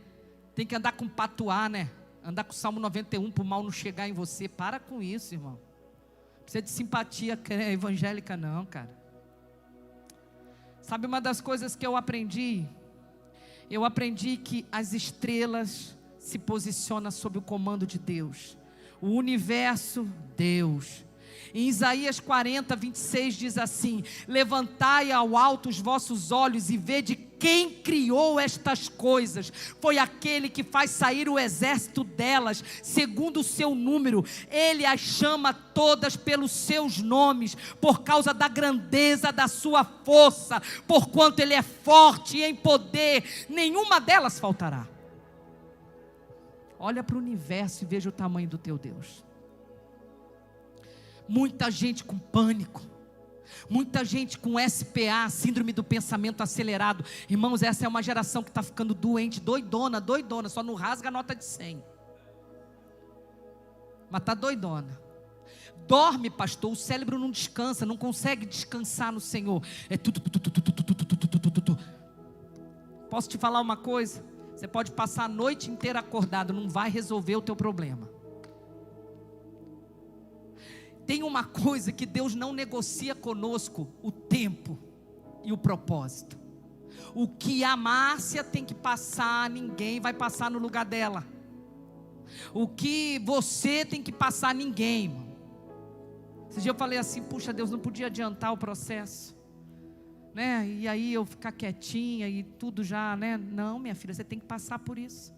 S1: Tem que andar com patuá, né? Andar com o Salmo 91 para o mal não chegar em você. Para com isso, irmão. Não precisa de simpatia evangélica não, cara. Sabe uma das coisas que eu aprendi? Eu aprendi que as estrelas se posicionam sob o comando de Deus. O universo, Deus. Em Isaías 40, 26 diz assim: levantai ao alto os vossos olhos e vede quem criou estas coisas. Foi aquele que faz sair o exército delas, segundo o seu número. Ele as chama todas pelos seus nomes, por causa da grandeza da sua força, porquanto ele é forte e em poder, nenhuma delas faltará. Olha para o universo e veja o tamanho do teu Deus. Muita gente com pânico, muita gente com SPA, síndrome do pensamento acelerado. Irmãos, essa é uma geração que está ficando doente, doidona, só não rasga a nota de 100. Mas está doidona. Dorme, pastor, o cérebro não descansa, não consegue descansar no Senhor. É tudo. Posso te falar uma coisa? Você pode passar a noite inteira acordado, não vai resolver o teu problema. Tem uma coisa que Deus não negocia conosco: o tempo e o propósito. O que a Márcia tem que passar, ninguém vai passar no lugar dela. O que você tem que passar, ninguém, irmão. Esse dia eu falei assim: puxa, Deus, não podia adiantar o processo, né? E aí eu ficar quietinha e tudo já, né? Não, minha filha, você tem que passar por isso.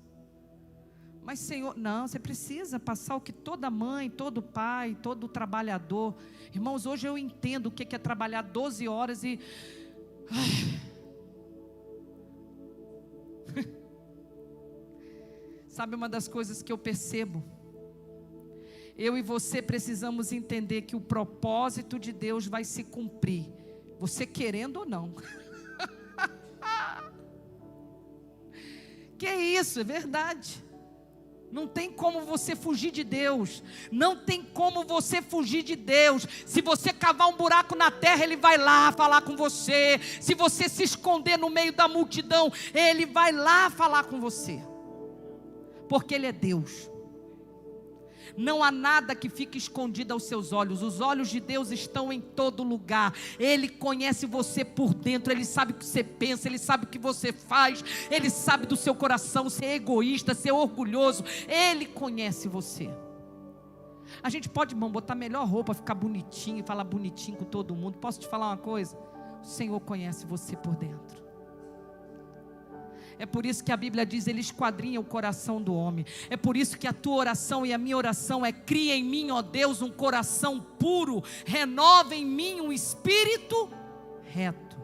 S1: Mas Senhor, não, você precisa passar o que toda mãe, todo pai, todo trabalhador. Irmãos, hoje eu entendo o que é trabalhar 12 horas e... Sabe uma das coisas que eu percebo? Eu e você precisamos entender que o propósito de Deus vai se cumprir, você querendo ou não. Que isso, é verdade. Não tem como você fugir de Deus. Não tem como você fugir de Deus. Se você cavar um buraco na terra, Ele vai lá falar com você. Se você se esconder no meio da multidão, Ele vai lá falar com você. Porque Ele é Deus. Não há nada que fique escondido aos seus olhos. Os olhos de Deus estão em todo lugar. Ele conhece você por dentro. Ele sabe o que você pensa. Ele sabe o que você faz. Ele sabe do seu coração, ser egoísta, ser orgulhoso. Ele conhece você. A gente pode, irmão, botar melhor roupa, ficar bonitinho e falar bonitinho com todo mundo. Posso te falar uma coisa? O Senhor conhece você por dentro. É por isso que a Bíblia diz, Ele esquadrinha o coração do homem. É por isso que a tua oração e a minha oração é: cria em mim, ó Deus, um coração puro, renova em mim um espírito reto.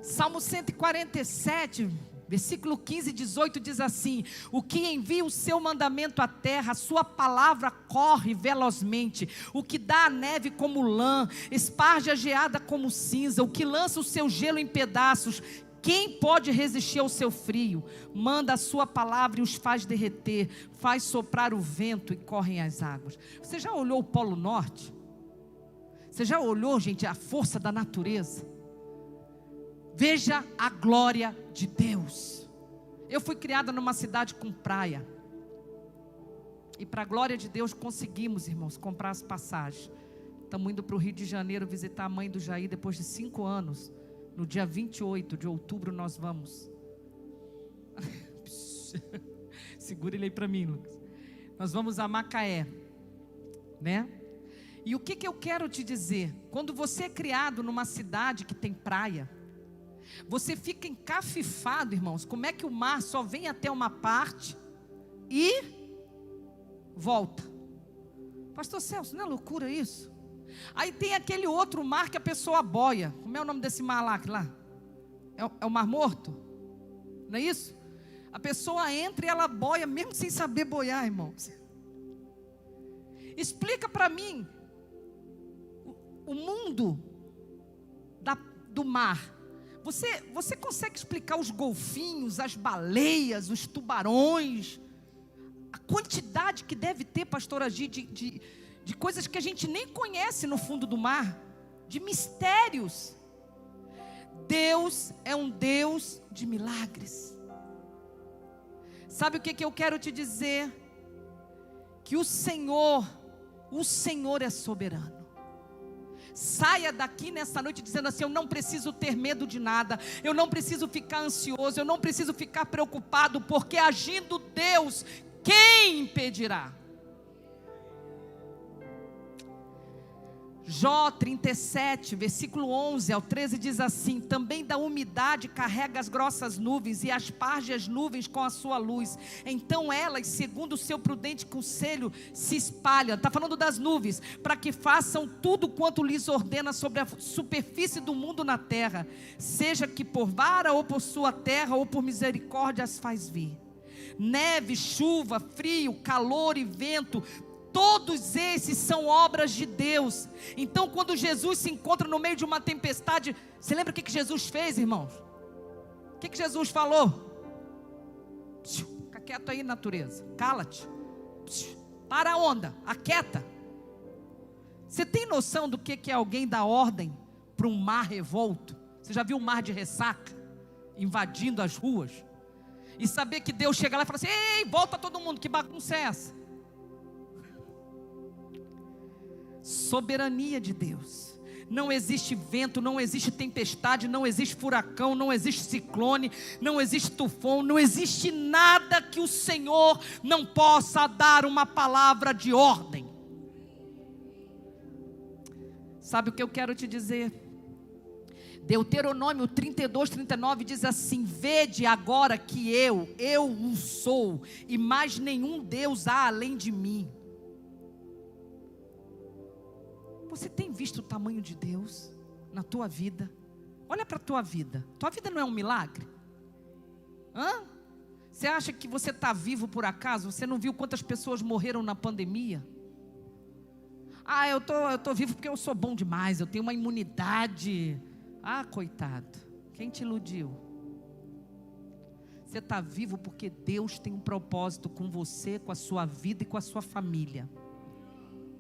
S1: Salmo 147, versículo 15 e 18 diz assim: o que envia o seu mandamento à terra, a sua palavra corre velozmente. O que dá a neve como lã, esparge a geada como cinza. O que lança o seu gelo em pedaços, quem pode resistir ao seu frio? Manda a sua palavra e os faz derreter, faz soprar o vento e correm as águas. Você já olhou o Polo Norte? Você já olhou, gente, a força da natureza? Veja a glória de Deus. Eu fui criada numa cidade com praia. E para a glória de Deus conseguimos, irmãos, comprar as passagens. Estamos indo para o Rio de Janeiro visitar a mãe do Jair depois de 5 anos. No dia 28 de outubro nós vamos. Segura ele aí para mim, Lucas. Nós vamos a Macaé, né? E o que eu quero te dizer? Quando você é criado numa cidade que tem praia, você fica encafifado, irmãos. Como é que o mar só vem até uma parte e volta? Pastor Celso, não é loucura isso? Aí tem aquele outro mar que a pessoa boia. Como é o nome desse mar lá? É o Mar Morto? Não é isso? A pessoa entra e ela boia, mesmo sem saber boiar, irmãos. Explica para mim o mundo do mar. Você consegue explicar os golfinhos, as baleias, os tubarões? A quantidade que deve ter, pastor Agi, de coisas que a gente nem conhece no fundo do mar, de mistérios. Deus é um Deus de milagres. Sabe o que eu quero te dizer? Que o Senhor é soberano. Saia daqui nessa noite dizendo assim: eu não preciso ter medo de nada, eu não preciso ficar ansioso, eu não preciso ficar preocupado, porque agindo Deus, quem impedirá? Jó 37, versículo 11 ao 13 diz assim: também da umidade carrega as grossas nuvens e asparge as nuvens com a sua luz. Então elas, segundo o seu prudente conselho, se espalham. Está falando das nuvens, para que façam tudo quanto lhes ordena sobre a superfície do mundo na terra, seja que por vara ou por sua terra ou por misericórdia as faz vir. Neve, chuva, frio, calor e vento, todos esses são obras de Deus. Então quando Jesus se encontra no meio de uma tempestade, você lembra o que Jesus fez, irmãos? O que Jesus falou? Fica quieto aí, natureza, cala-te, para a onda, aquieta. Você tem noção do que é alguém dar ordem para um mar revolto? Você já viu um mar de ressaca invadindo as ruas? E saber que Deus chega lá e fala assim: ei, volta todo mundo, que bagunça é essa? Soberania de Deus. Não existe vento, não existe tempestade, não existe furacão, não existe ciclone, não existe tufão, não existe nada que o Senhor não possa dar uma palavra de ordem. Sabe o que eu quero te dizer? Deuteronômio 32, 39 diz assim: vede agora que eu o sou, e mais nenhum Deus há além de mim. Você tem visto o tamanho de Deus na tua vida? Olha para a tua vida. Tua vida não é um milagre? Você acha que você está vivo por acaso? Você não viu quantas pessoas morreram na pandemia? Eu tô vivo porque eu sou bom demais, eu tenho uma imunidade. Coitado, quem te iludiu? Você está vivo porque Deus tem um propósito com você, com a sua vida e com a sua família.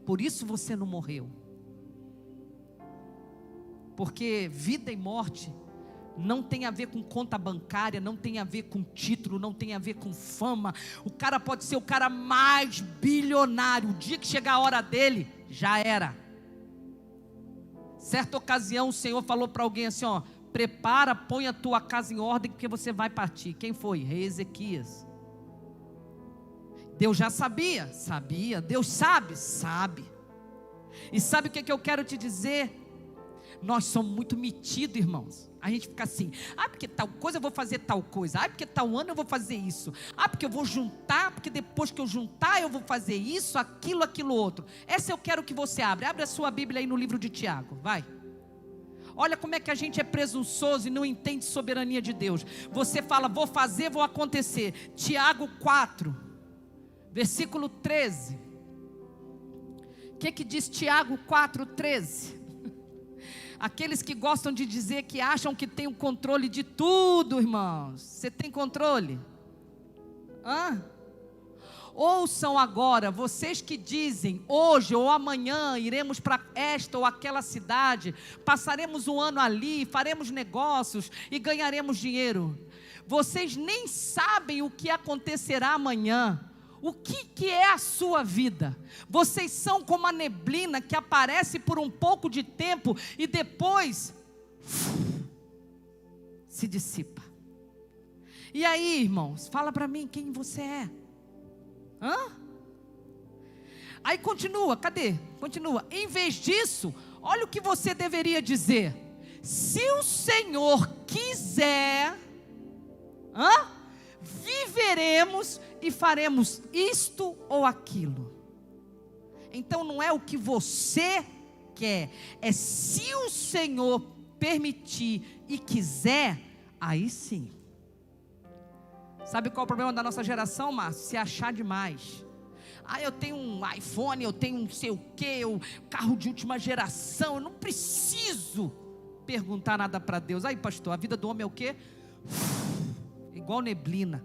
S1: Por isso você não morreu. Porque vida e morte Não tem a ver com conta bancária, não tem a ver com título, não tem a ver com fama. O cara pode ser o cara mais bilionário, o dia que chegar a hora dele, já era. Certa ocasião o Senhor falou para alguém assim, ó: prepara, põe a tua casa em ordem, porque você vai partir. Quem foi? Rei Ezequias. Deus já sabia? Sabia. Deus sabe? Sabe. E sabe o que eu quero te dizer? Nós somos muito metidos, irmãos. A gente fica assim: porque tal coisa eu vou fazer tal coisa, porque tal ano eu vou fazer isso, porque eu vou juntar, porque depois que eu juntar eu vou fazer isso, aquilo outro. Essa eu quero que você abre a sua Bíblia aí no livro de Tiago, vai. Olha como é que a gente é presunçoso e não entende soberania de Deus. Você fala: vou fazer, vou acontecer. Tiago 4, versículo 13. O que diz Tiago 4, 13? Aqueles que gostam de dizer que acham que tem o controle de tudo, irmãos. Você tem controle? Ouçam agora, vocês que dizem: hoje ou amanhã iremos para esta ou aquela cidade, passaremos um ano ali, faremos negócios e ganharemos dinheiro. Vocês nem sabem o que acontecerá amanhã. O que é a sua vida? Vocês são como a neblina que aparece por um pouco de tempo e depois se dissipa. E aí, irmãos, fala para mim quem você é. Aí continua, cadê? Continua. Em vez disso, olha o que você deveria dizer: se o Senhor quiser, viveremos e faremos isto ou aquilo. Então não é o que você quer, é se o Senhor permitir e quiser, aí sim. Sabe qual é o problema da nossa geração, Márcio? Se achar demais. Eu tenho um iPhone, eu tenho não sei o que, um carro de última geração, eu não preciso perguntar nada para Deus. Aí, pastor, a vida do homem é o quê? Igual neblina.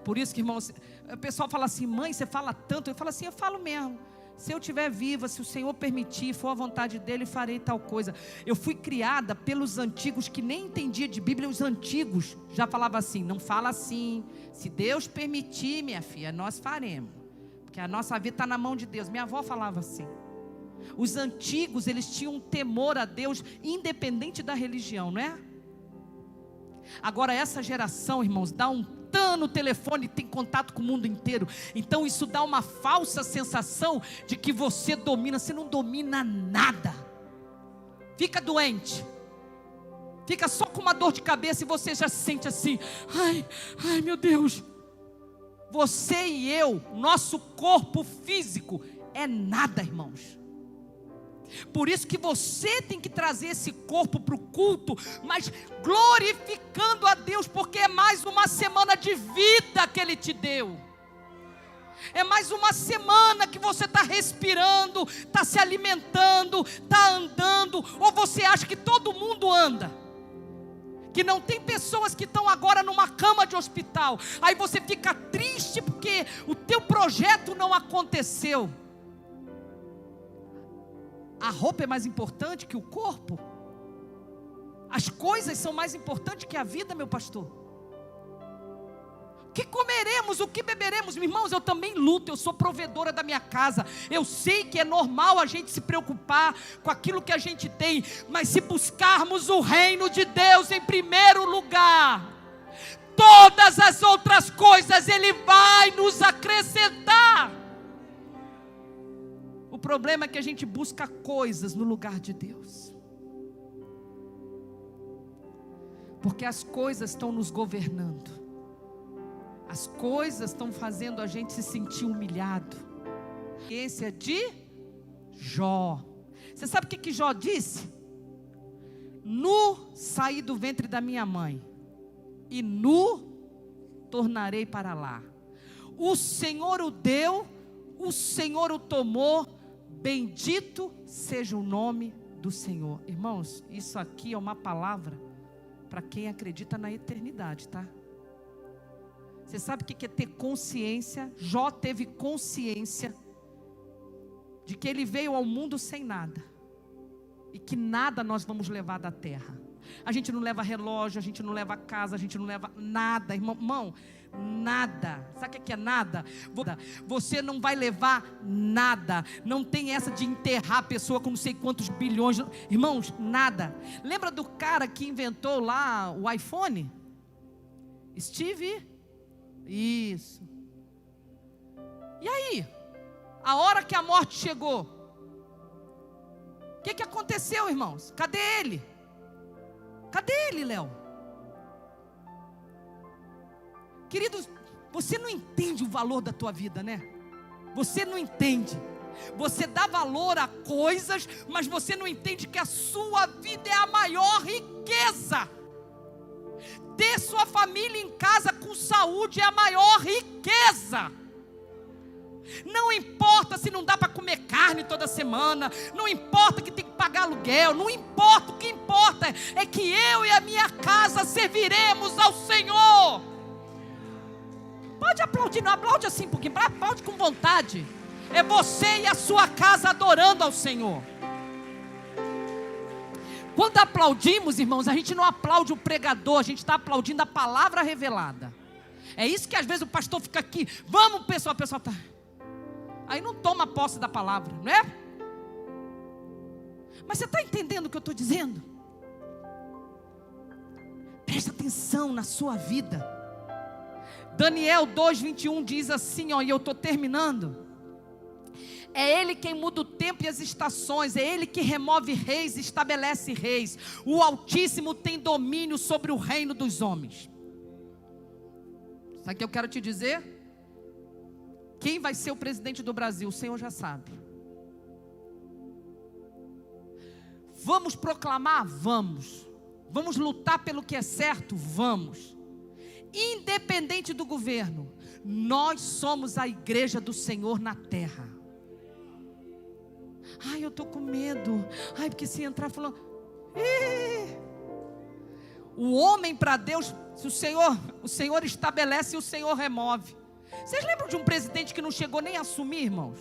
S1: Por isso que, irmãos, o pessoal fala assim: mãe, você fala tanto. Eu falo assim: eu falo mesmo. Se eu estiver viva, se o Senhor permitir, for a vontade dEle, farei tal coisa. Eu fui criada pelos antigos que nem entendia de Bíblia. Os antigos já falavam assim: não fala assim, se Deus permitir, minha filha, nós faremos, porque a nossa vida está na mão de Deus. Minha avó falava assim. Os antigos, eles tinham um temor a Deus, independente da religião, não é? Agora essa geração, irmãos, dá um no telefone, tem contato com o mundo inteiro. Então isso dá uma falsa sensação de que você domina. Você não domina nada. Fica doente, fica só com uma dor de cabeça e você já se sente assim: ai meu Deus. Você e eu, nosso corpo físico é nada, irmãos. Por isso que você tem que trazer esse corpo para o culto, mas glorificando a Deus, porque é mais uma semana de vida que Ele te deu. É mais uma semana que você está respirando, está se alimentando, está andando. Ou você acha que todo mundo anda? Que não tem pessoas que estão agora numa cama de hospital. Aí você fica triste porque o teu projeto não aconteceu. A roupa é mais importante que o corpo? As coisas são mais importantes que a vida, meu pastor? O que comeremos, o que beberemos? Irmãos, eu também luto, eu sou provedora da minha casa. Eu sei que é normal a gente se preocupar com aquilo que a gente tem, mas se buscarmos o reino de Deus em primeiro lugar, todas as outras coisas Ele vai nos acrescentar. O problema é que a gente busca coisas no lugar de Deus, porque as coisas estão nos governando, as coisas estão fazendo a gente se sentir humilhado. Esse é de Jó. Você sabe o que Jó disse? Nu saí do ventre da minha mãe, e nu tornarei para lá. O Senhor o deu, o Senhor o tomou. Bendito seja o nome do Senhor. Irmãos, isso aqui é uma palavra para quem acredita na eternidade, tá? Você sabe o que é ter consciência? Jó teve consciência de que ele veio ao mundo sem nada, e que nada nós vamos levar da terra. A gente não leva relógio, a gente não leva casa, a gente não leva nada, irmão, nada. Sabe o que é nada? Você não vai levar nada. Não tem essa de enterrar a pessoa com não sei quantos bilhões. Irmãos, nada. Lembra do cara que inventou lá o iPhone? Steve? Isso. E aí? A hora que a morte chegou, o que aconteceu, irmãos? Cadê ele? Cadê ele, Léo? Queridos, você não entende o valor da tua vida, né? Você não entende. Você dá valor a coisas, mas você não entende que a sua vida é a maior riqueza. Ter sua família em casa com saúde é a maior riqueza. Não importa se não dá para comer carne toda semana, não importa que tem que pagar aluguel, não importa, o que importa é que eu e a minha casa serviremos ao Senhor. Pode aplaudir, não aplaude assim um pouquinho, aplaude com vontade. É você e a sua casa adorando ao Senhor. Quando aplaudimos, irmãos, a gente não aplaude o pregador, a gente está aplaudindo a palavra revelada. É isso que às vezes o pastor fica aqui, vamos pessoal, o pessoal está... Aí não toma posse da palavra, não é? Mas você está entendendo o que eu estou dizendo? Presta atenção na sua vida. Daniel 2:21 diz assim, ó, e eu estou terminando. É Ele quem muda o tempo e as estações, é Ele que remove reis e estabelece reis. O Altíssimo tem domínio sobre o reino dos homens. Sabe o que eu quero te dizer? Quem vai ser o presidente do Brasil? O Senhor já sabe. Vamos proclamar? Vamos. Vamos lutar pelo que é certo? Vamos. Independente do governo, nós somos a igreja do Senhor na terra. Ai, eu estou com medo. Ai, porque se entrar falando... O homem para Deus, se o Senhor estabelece e o Senhor remove. Vocês lembram de um presidente que não chegou nem a assumir, irmãos?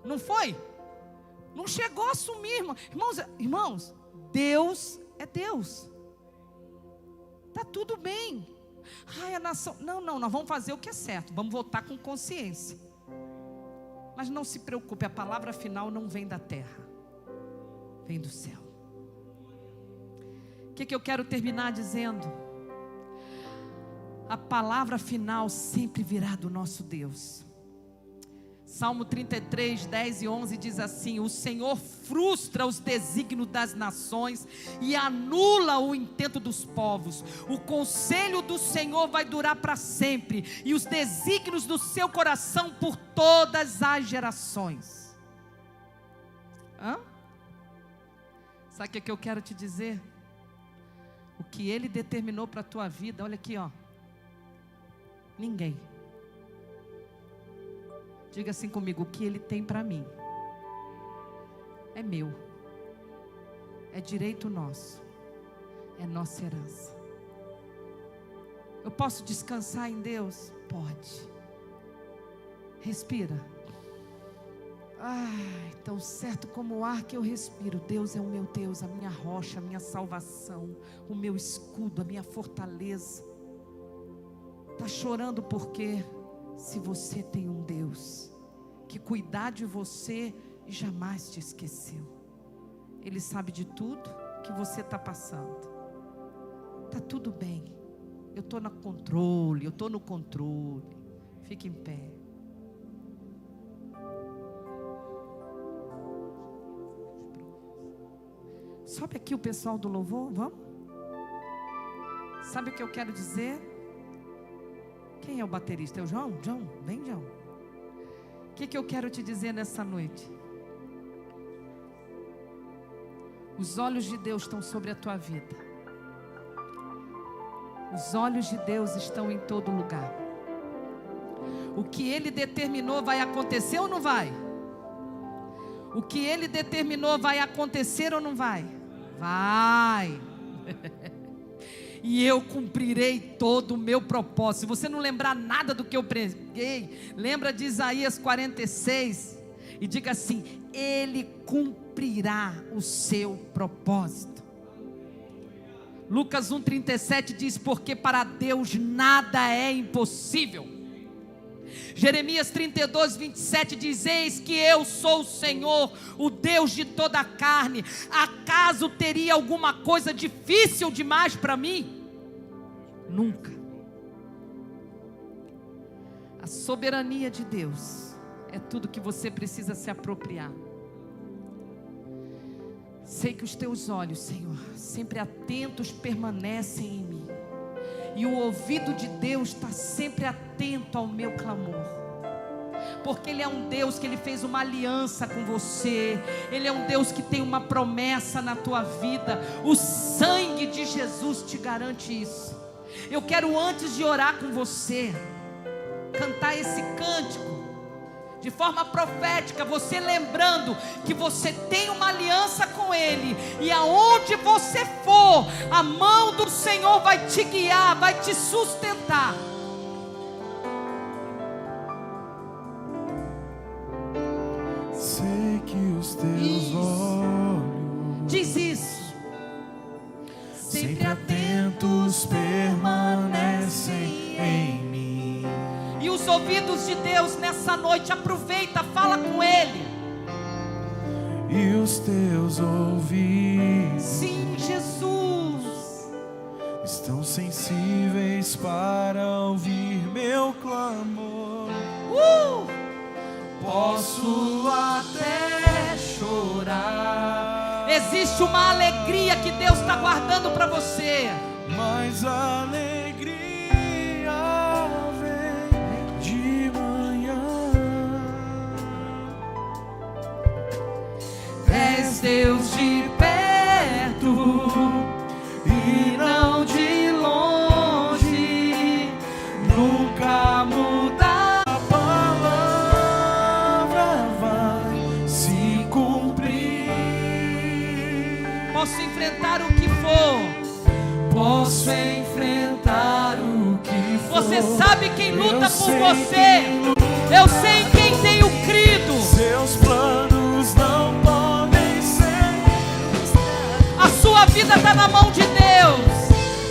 S1: Não foi? Não chegou a assumir, irmãos, Deus é Deus. Está tudo bem. Ai, a nação... Não, nós vamos fazer o que é certo. Vamos votar com consciência. Mas não se preocupe, a palavra final não vem da terra. Vem do céu. O que eu quero terminar dizendo? A palavra final sempre virá do nosso Deus. Salmo 33, 10 e 11 diz assim: o Senhor frustra os desígnios das nações e anula o intento dos povos. O conselho do Senhor vai durar para sempre, e os desígnios do seu coração por todas as gerações. Sabe o que eu quero te dizer? O que Ele determinou para a tua vida, olha aqui, ó. Ninguém. Diga assim comigo: o que Ele tem para mim é meu, é direito nosso, é nossa herança. Eu posso descansar em Deus? Pode. Respira. Tão certo como o ar que eu respiro, Deus é o meu Deus, a minha rocha, a minha salvação, o meu escudo, a minha fortaleza. Está chorando porque se você tem um Deus que cuidar de você e jamais te esqueceu, Ele sabe de tudo que você está passando. Está tudo bem. Eu estou no controle, Fique em pé. Sobe aqui o pessoal do louvor, vamos? Sabe o que eu quero dizer? Quem é o baterista? É o João? João, vem, João. O que eu quero te dizer nessa noite? Os olhos de Deus estão sobre a tua vida. Os olhos de Deus estão em todo lugar. O que Ele determinou vai acontecer ou não vai? O que Ele determinou vai acontecer ou não vai? Vai. E eu cumprirei todo o meu propósito. Se você não lembrar nada do que eu preguei, lembra de Isaías 46 e diga assim: Ele cumprirá o seu propósito. Lucas 1,37 diz: porque para Deus nada é impossível. Jeremias 32:27 diz: eis que eu sou o Senhor, o Deus de toda a carne. Acaso teria alguma coisa difícil demais para mim? Nunca. A soberania de Deus é tudo que você precisa se apropriar. Sei que os teus olhos, Senhor, sempre atentos permanecem em mim, e o ouvido de Deus está sempre atento ao meu clamor, porque Ele é um Deus que Ele fez uma aliança com você. Ele é um Deus que tem uma promessa na tua vida. O sangue de Jesus te garante isso. Eu quero, antes de orar com você, cantar esse cântico de forma profética, você lembrando que você tem uma aliança com Ele, e aonde você for, a mão do Senhor vai te guiar, vai te sustentar.
S2: Sei que os teus olhos,
S1: diz isso,
S2: sempre atentos permanecem em mim.
S1: E os ouvidos de Deus nessa noite, aproveita, fala com Ele.
S2: E os teus ouvidos,
S1: sim, Jesus,
S2: estão sensíveis para ouvir meu clamor. Posso até chorar,
S1: existe uma alegria que Deus está guardando para você,
S2: mas a alegria vem de manhã. És Deus de perto e não de longe, nunca muda. A palavra vai se cumprir.
S1: posso enfrentar o que for,
S2: Posso enfrentar o que for.
S1: você sabe quem luta
S2: Eu
S1: por
S2: sei
S1: você,
S2: quem luta.
S1: eu sei em quem tenho crido.
S2: Seus planos não podem ser.
S1: A sua vida está na mão de Deus.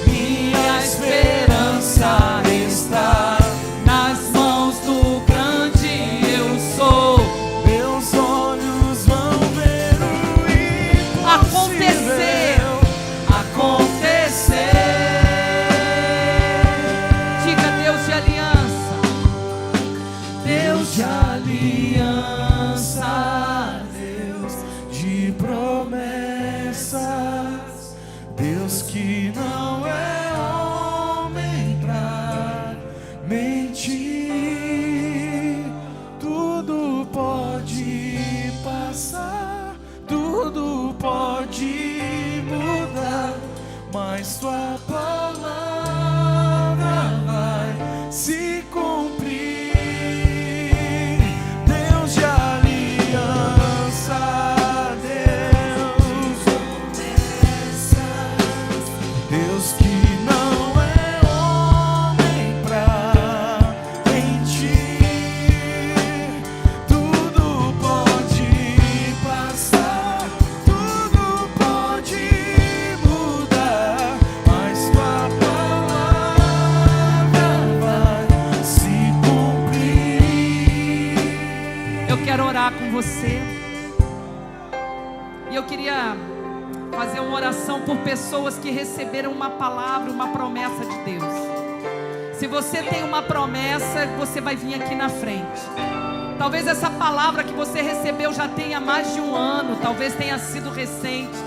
S2: Minha esperança está
S1: nas mãos do grande eu sou.
S2: Meus olhos vão ver o
S1: Acontecer.
S2: Acontecer.
S1: Diga: Deus de aliança,
S2: Deus de aliança, Deus de promessas, Deus que não é homem pra mentir. Tudo pode passar, tudo pode mudar, mas tua palavra vai se cumprir. Deus de aliança, Deus Deus que não é homem pra mentir. Tudo pode passar, tudo pode mudar, mas tua palavra vai se cumprir.
S1: eu quero orar com você. E eu queria fazer uma oração por pessoas que receberam uma palavra, uma promessa de Deus. Se você tem uma promessa, você vai vir aqui na frente. Talvez essa palavra que você recebeu já tenha mais de um ano, talvez tenha sido recente.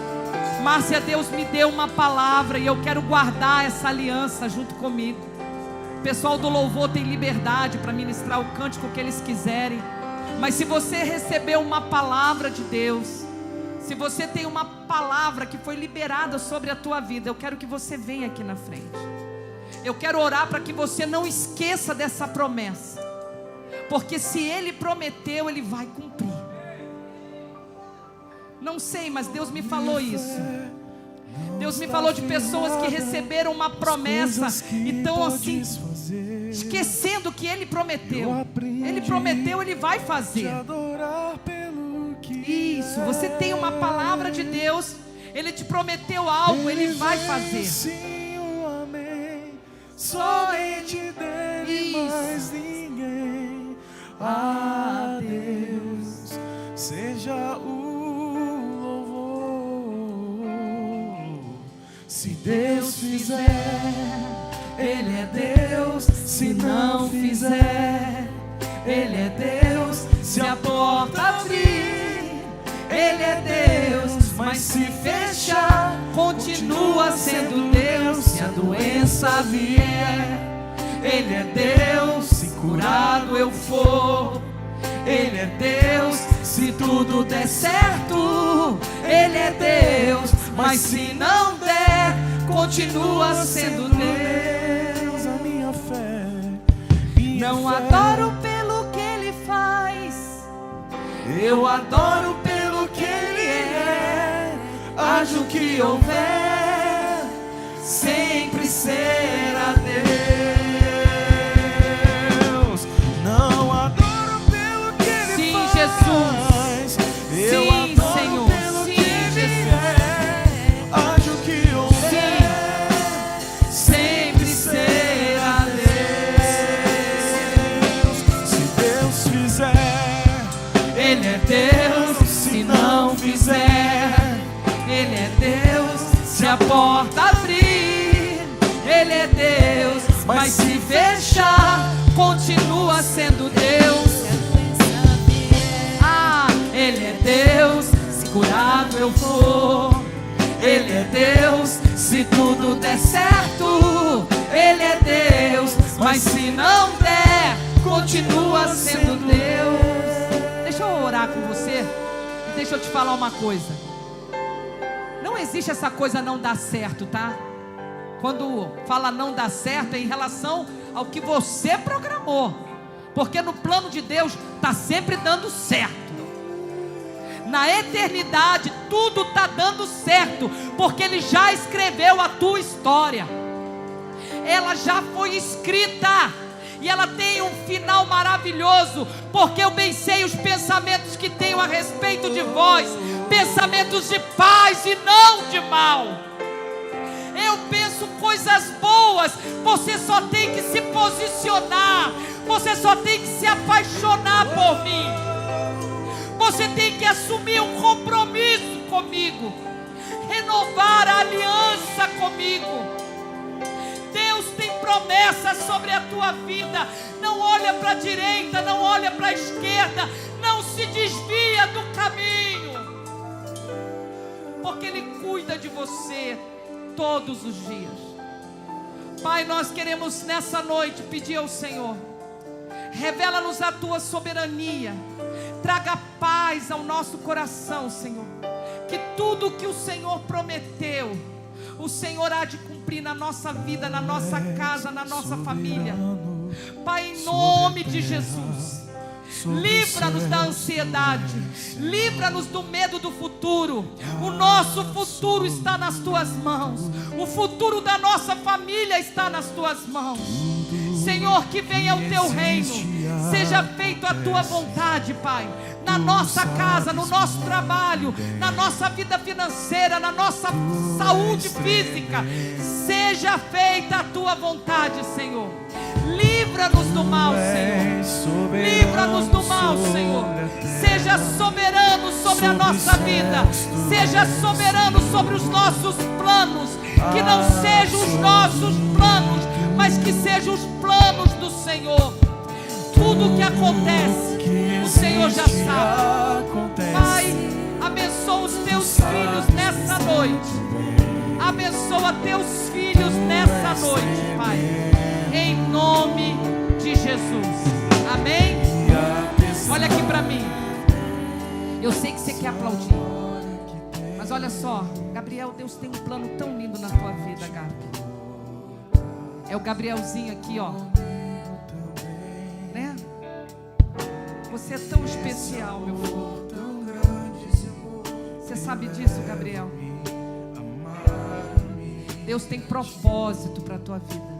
S1: Márcia, Deus me deu uma palavra e eu quero guardar essa aliança junto comigo. O pessoal do louvor tem liberdade para ministrar o cântico que eles quiserem. Mas se você recebeu uma palavra de Deus, se você tem uma palavra que foi liberada sobre a tua vida, eu quero que você venha aqui na frente. Eu quero orar para que você não esqueça dessa promessa, porque se Ele prometeu, Ele vai cumprir. Não sei, mas Deus me falou isso. Deus me falou de pessoas que receberam uma promessa e estão assim, esquecendo que Ele prometeu. Ele prometeu, Ele vai fazer. Isso, você tem uma palavra de Deus. Ele te prometeu algo, Ele vai fazer.
S2: Sim, o amém, somente dele, mais ninguém. A Deus seja o louvor. Se Deus fizer, Ele é Deus. Se não fizer, Ele é Deus. Se a porta abrir, Ele é Deus. Mas se fechar, continua sendo Deus. Se a doença vier, Ele é Deus. Se curado eu for, Ele é Deus. Se tudo der certo, Ele é Deus. Mas se não der, continua sendo Deus. A minha fé, não adoro pelo que Ele faz, eu adoro pelo que Ele é. Haja o que houver, sempre será Deus. Não adoro pelo que Ele faz,
S1: Jesus.
S2: eu
S1: Sim,
S2: adoro
S1: Senhor.
S2: pelo
S1: Sim,
S2: que Ele
S1: Jesus.
S2: é. Haja o que houver, sempre será Deus. Se Deus fizer, Ele é Deus. Se não fizer, Ele é Deus. Se a porta abrir, Ele é Deus. Mas se fechar, continua sendo Deus. Ah, Ele é Deus. Se curado eu for, Ele é Deus. Se tudo der certo, Ele é Deus. Mas se não der, continua sendo Deus. Deixa eu orar com você e deixa eu te falar uma coisa. Não existe essa coisa não dar certo, tá? Quando fala não dar certo é em relação ao que você programou, porque no plano de Deus está sempre dando certo. Na eternidade tudo está dando certo, porque Ele já escreveu a tua história. Ela já foi escrita e ela tem um final maravilhoso, porque eu bem sei os pensamentos que tenho a respeito de vós, pensamentos de paz e não de mal. Eu penso coisas boas. Você só tem que se posicionar, você só tem que se apaixonar por mim. Você tem que assumir um compromisso comigo, renovar a aliança comigo. Deus tem promessas sobre a tua vida. Não olha para a direita, não olha para a esquerda, não se desvia do caminho, porque Ele cuida de você todos os dias. Pai, nós queremos nessa noite pedir ao Senhor, revela-nos a tua soberania, traga paz ao nosso coração, Senhor. Que tudo que o Senhor prometeu, o Senhor há de cumprir na nossa vida, na nossa casa, na nossa família. Pai, em nome de Jesus, livra-nos da ansiedade, livra-nos do medo do futuro. O nosso futuro está nas tuas mãos, o futuro da nossa família está nas tuas mãos. Senhor, que venha o teu reino, seja feita a tua vontade, Pai, na nossa casa, no nosso trabalho, na nossa vida financeira, na nossa saúde física. Seja feita a tua vontade, Senhor. Livra-nos do mal, Senhor. Livra-nos do mal, Senhor. Seja soberano sobre a nossa vida. Seja soberano sobre os nossos planos. Que não sejam os nossos planos, mas que sejam os planos do Senhor. Tudo que acontece, o Senhor já sabe. Pai, abençoa os teus filhos nessa noite. Abençoa teus filhos nessa noite, Pai, em nome de Jesus. Amém? Olha aqui para mim. Eu sei que você quer aplaudir, mas olha só, Gabriel, Deus tem um plano tão lindo na tua vida, Gabi. É o Gabrielzinho aqui, ó, né? Você é tão especial, meu filho. Você sabe disso, Gabriel? Deus tem propósito para a tua vida.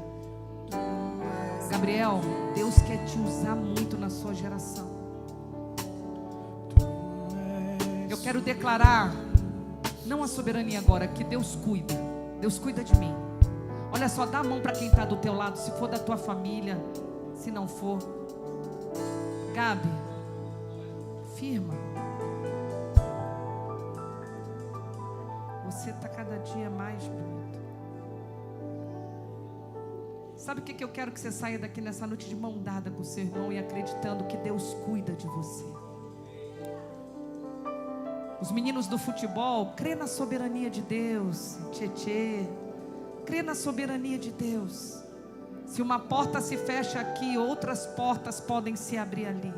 S2: Gabriel, Deus quer te usar muito na sua geração. Eu quero declarar
S1: Não a soberania agora, que Deus cuida. Deus cuida de mim. Olha só, dá a mão para quem está do teu lado, se for da tua família, se não for. Gabi, firma. Você está cada dia mais bonito. Sabe o que eu quero que você saia daqui nessa noite de mão dada com o seu irmão e acreditando que Deus cuida de você. Os meninos do futebol, crê na soberania de Deus. Tchê, crê na soberania de Deus. Se uma porta se fecha aqui, outras portas podem se abrir ali.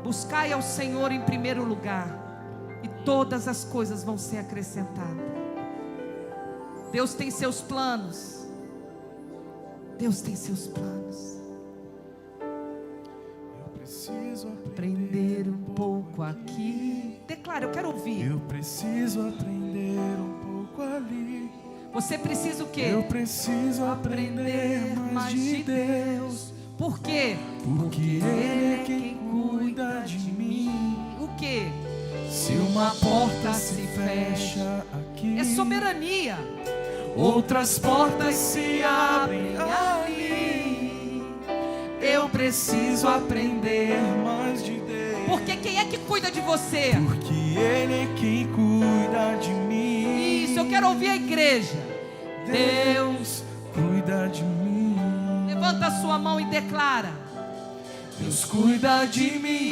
S1: Buscai ao Senhor em primeiro lugar, e todas as coisas vão ser acrescentadas. Deus tem seus planos. Deus tem seus planos.
S3: Eu preciso
S1: aprender um pouco aqui. Declara, eu quero ouvir.
S3: Eu preciso aprender um pouco ali.
S1: Você precisa o quê?
S3: Eu preciso aprender mais de Deus.
S1: Por quê?
S3: Porque Ele é quem cuida de mim.
S1: O quê?
S3: Se uma porta se fecha aqui,
S1: É soberania.
S3: outras portas se abrem ali. Eu preciso aprender mais de Deus.
S1: Porque quem é que cuida de você?
S3: Porque Ele é quem cuida de mim.
S1: Isso, eu quero ouvir a igreja.
S3: Deus cuida de mim.
S1: Levanta a sua mão e declara.
S3: Deus cuida de mim.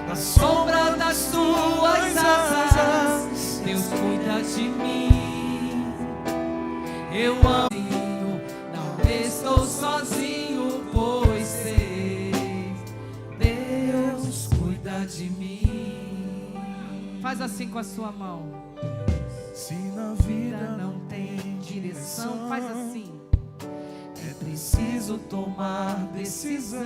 S3: Na sombra das tuas asas,
S1: Deus cuida de mim.
S3: eu amo.
S1: Não estou sozinho, pois sei, Deus cuida de mim. Faz assim com a sua mão.
S3: Se na vida
S1: Não tem direção, faz assim.
S3: é preciso tomar decisão.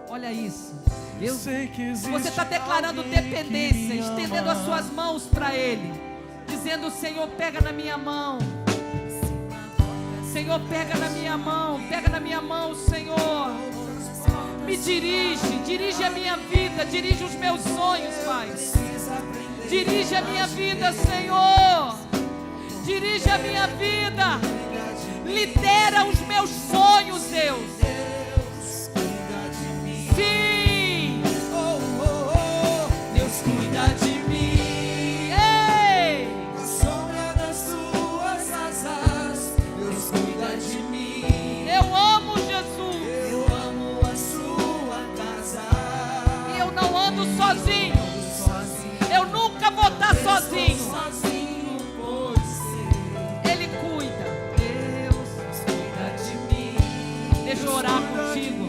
S1: Olha isso.
S3: Eu sei que existe.
S1: Você está declarando
S3: alguém
S1: dependência,
S3: que me
S1: estendendo
S3: ama.
S1: as suas mãos para Ele, dizendo: Senhor, pega na minha mão. Senhor, pega na minha mão, Senhor. Me dirige a minha vida, dirige os meus sonhos, Pai. Dirige a minha vida, Senhor. Dirige a minha vida. Lidera os meus sonhos, Deus. Sim. Deus cuida de mim. Ei.
S2: Na sombra das tuas asas, Deus cuida de mim.
S1: Eu amo Jesus.
S2: Eu amo a sua casa.
S1: E eu não ando sozinho.
S2: Sozinho,
S1: Eu nunca vou estar sozinho.
S2: sozinho, pois sei.
S1: Ele cuida. Deus
S2: Cuida de mim.
S1: deixa eu orar contigo.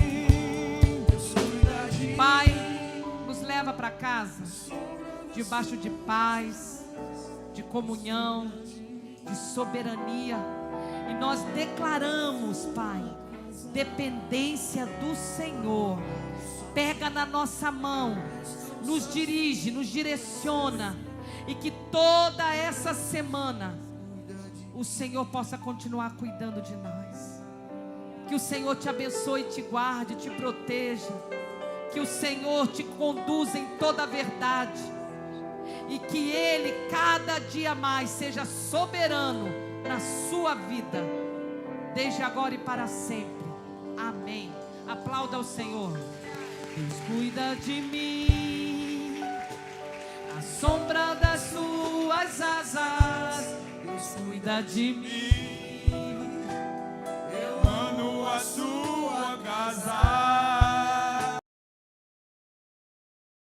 S2: Deus cuida de mim.
S1: Pai, nos leva para casa debaixo de paz, de comunhão, de soberania. E nós declaramos, Pai, dependência do Senhor. Pega na nossa mão, nos dirige, nos direciona. E que toda essa semana o Senhor possa continuar cuidando de nós. Que o Senhor te abençoe, te guarde, te proteja. Que o Senhor te conduza em toda a verdade. E que Ele cada dia mais seja soberano na sua vida, desde agora e para sempre. Amém. Aplauda ao Senhor. Deus cuida de mim. A sombra das suas asas, Deus cuida de mim.
S3: Eu amo a sua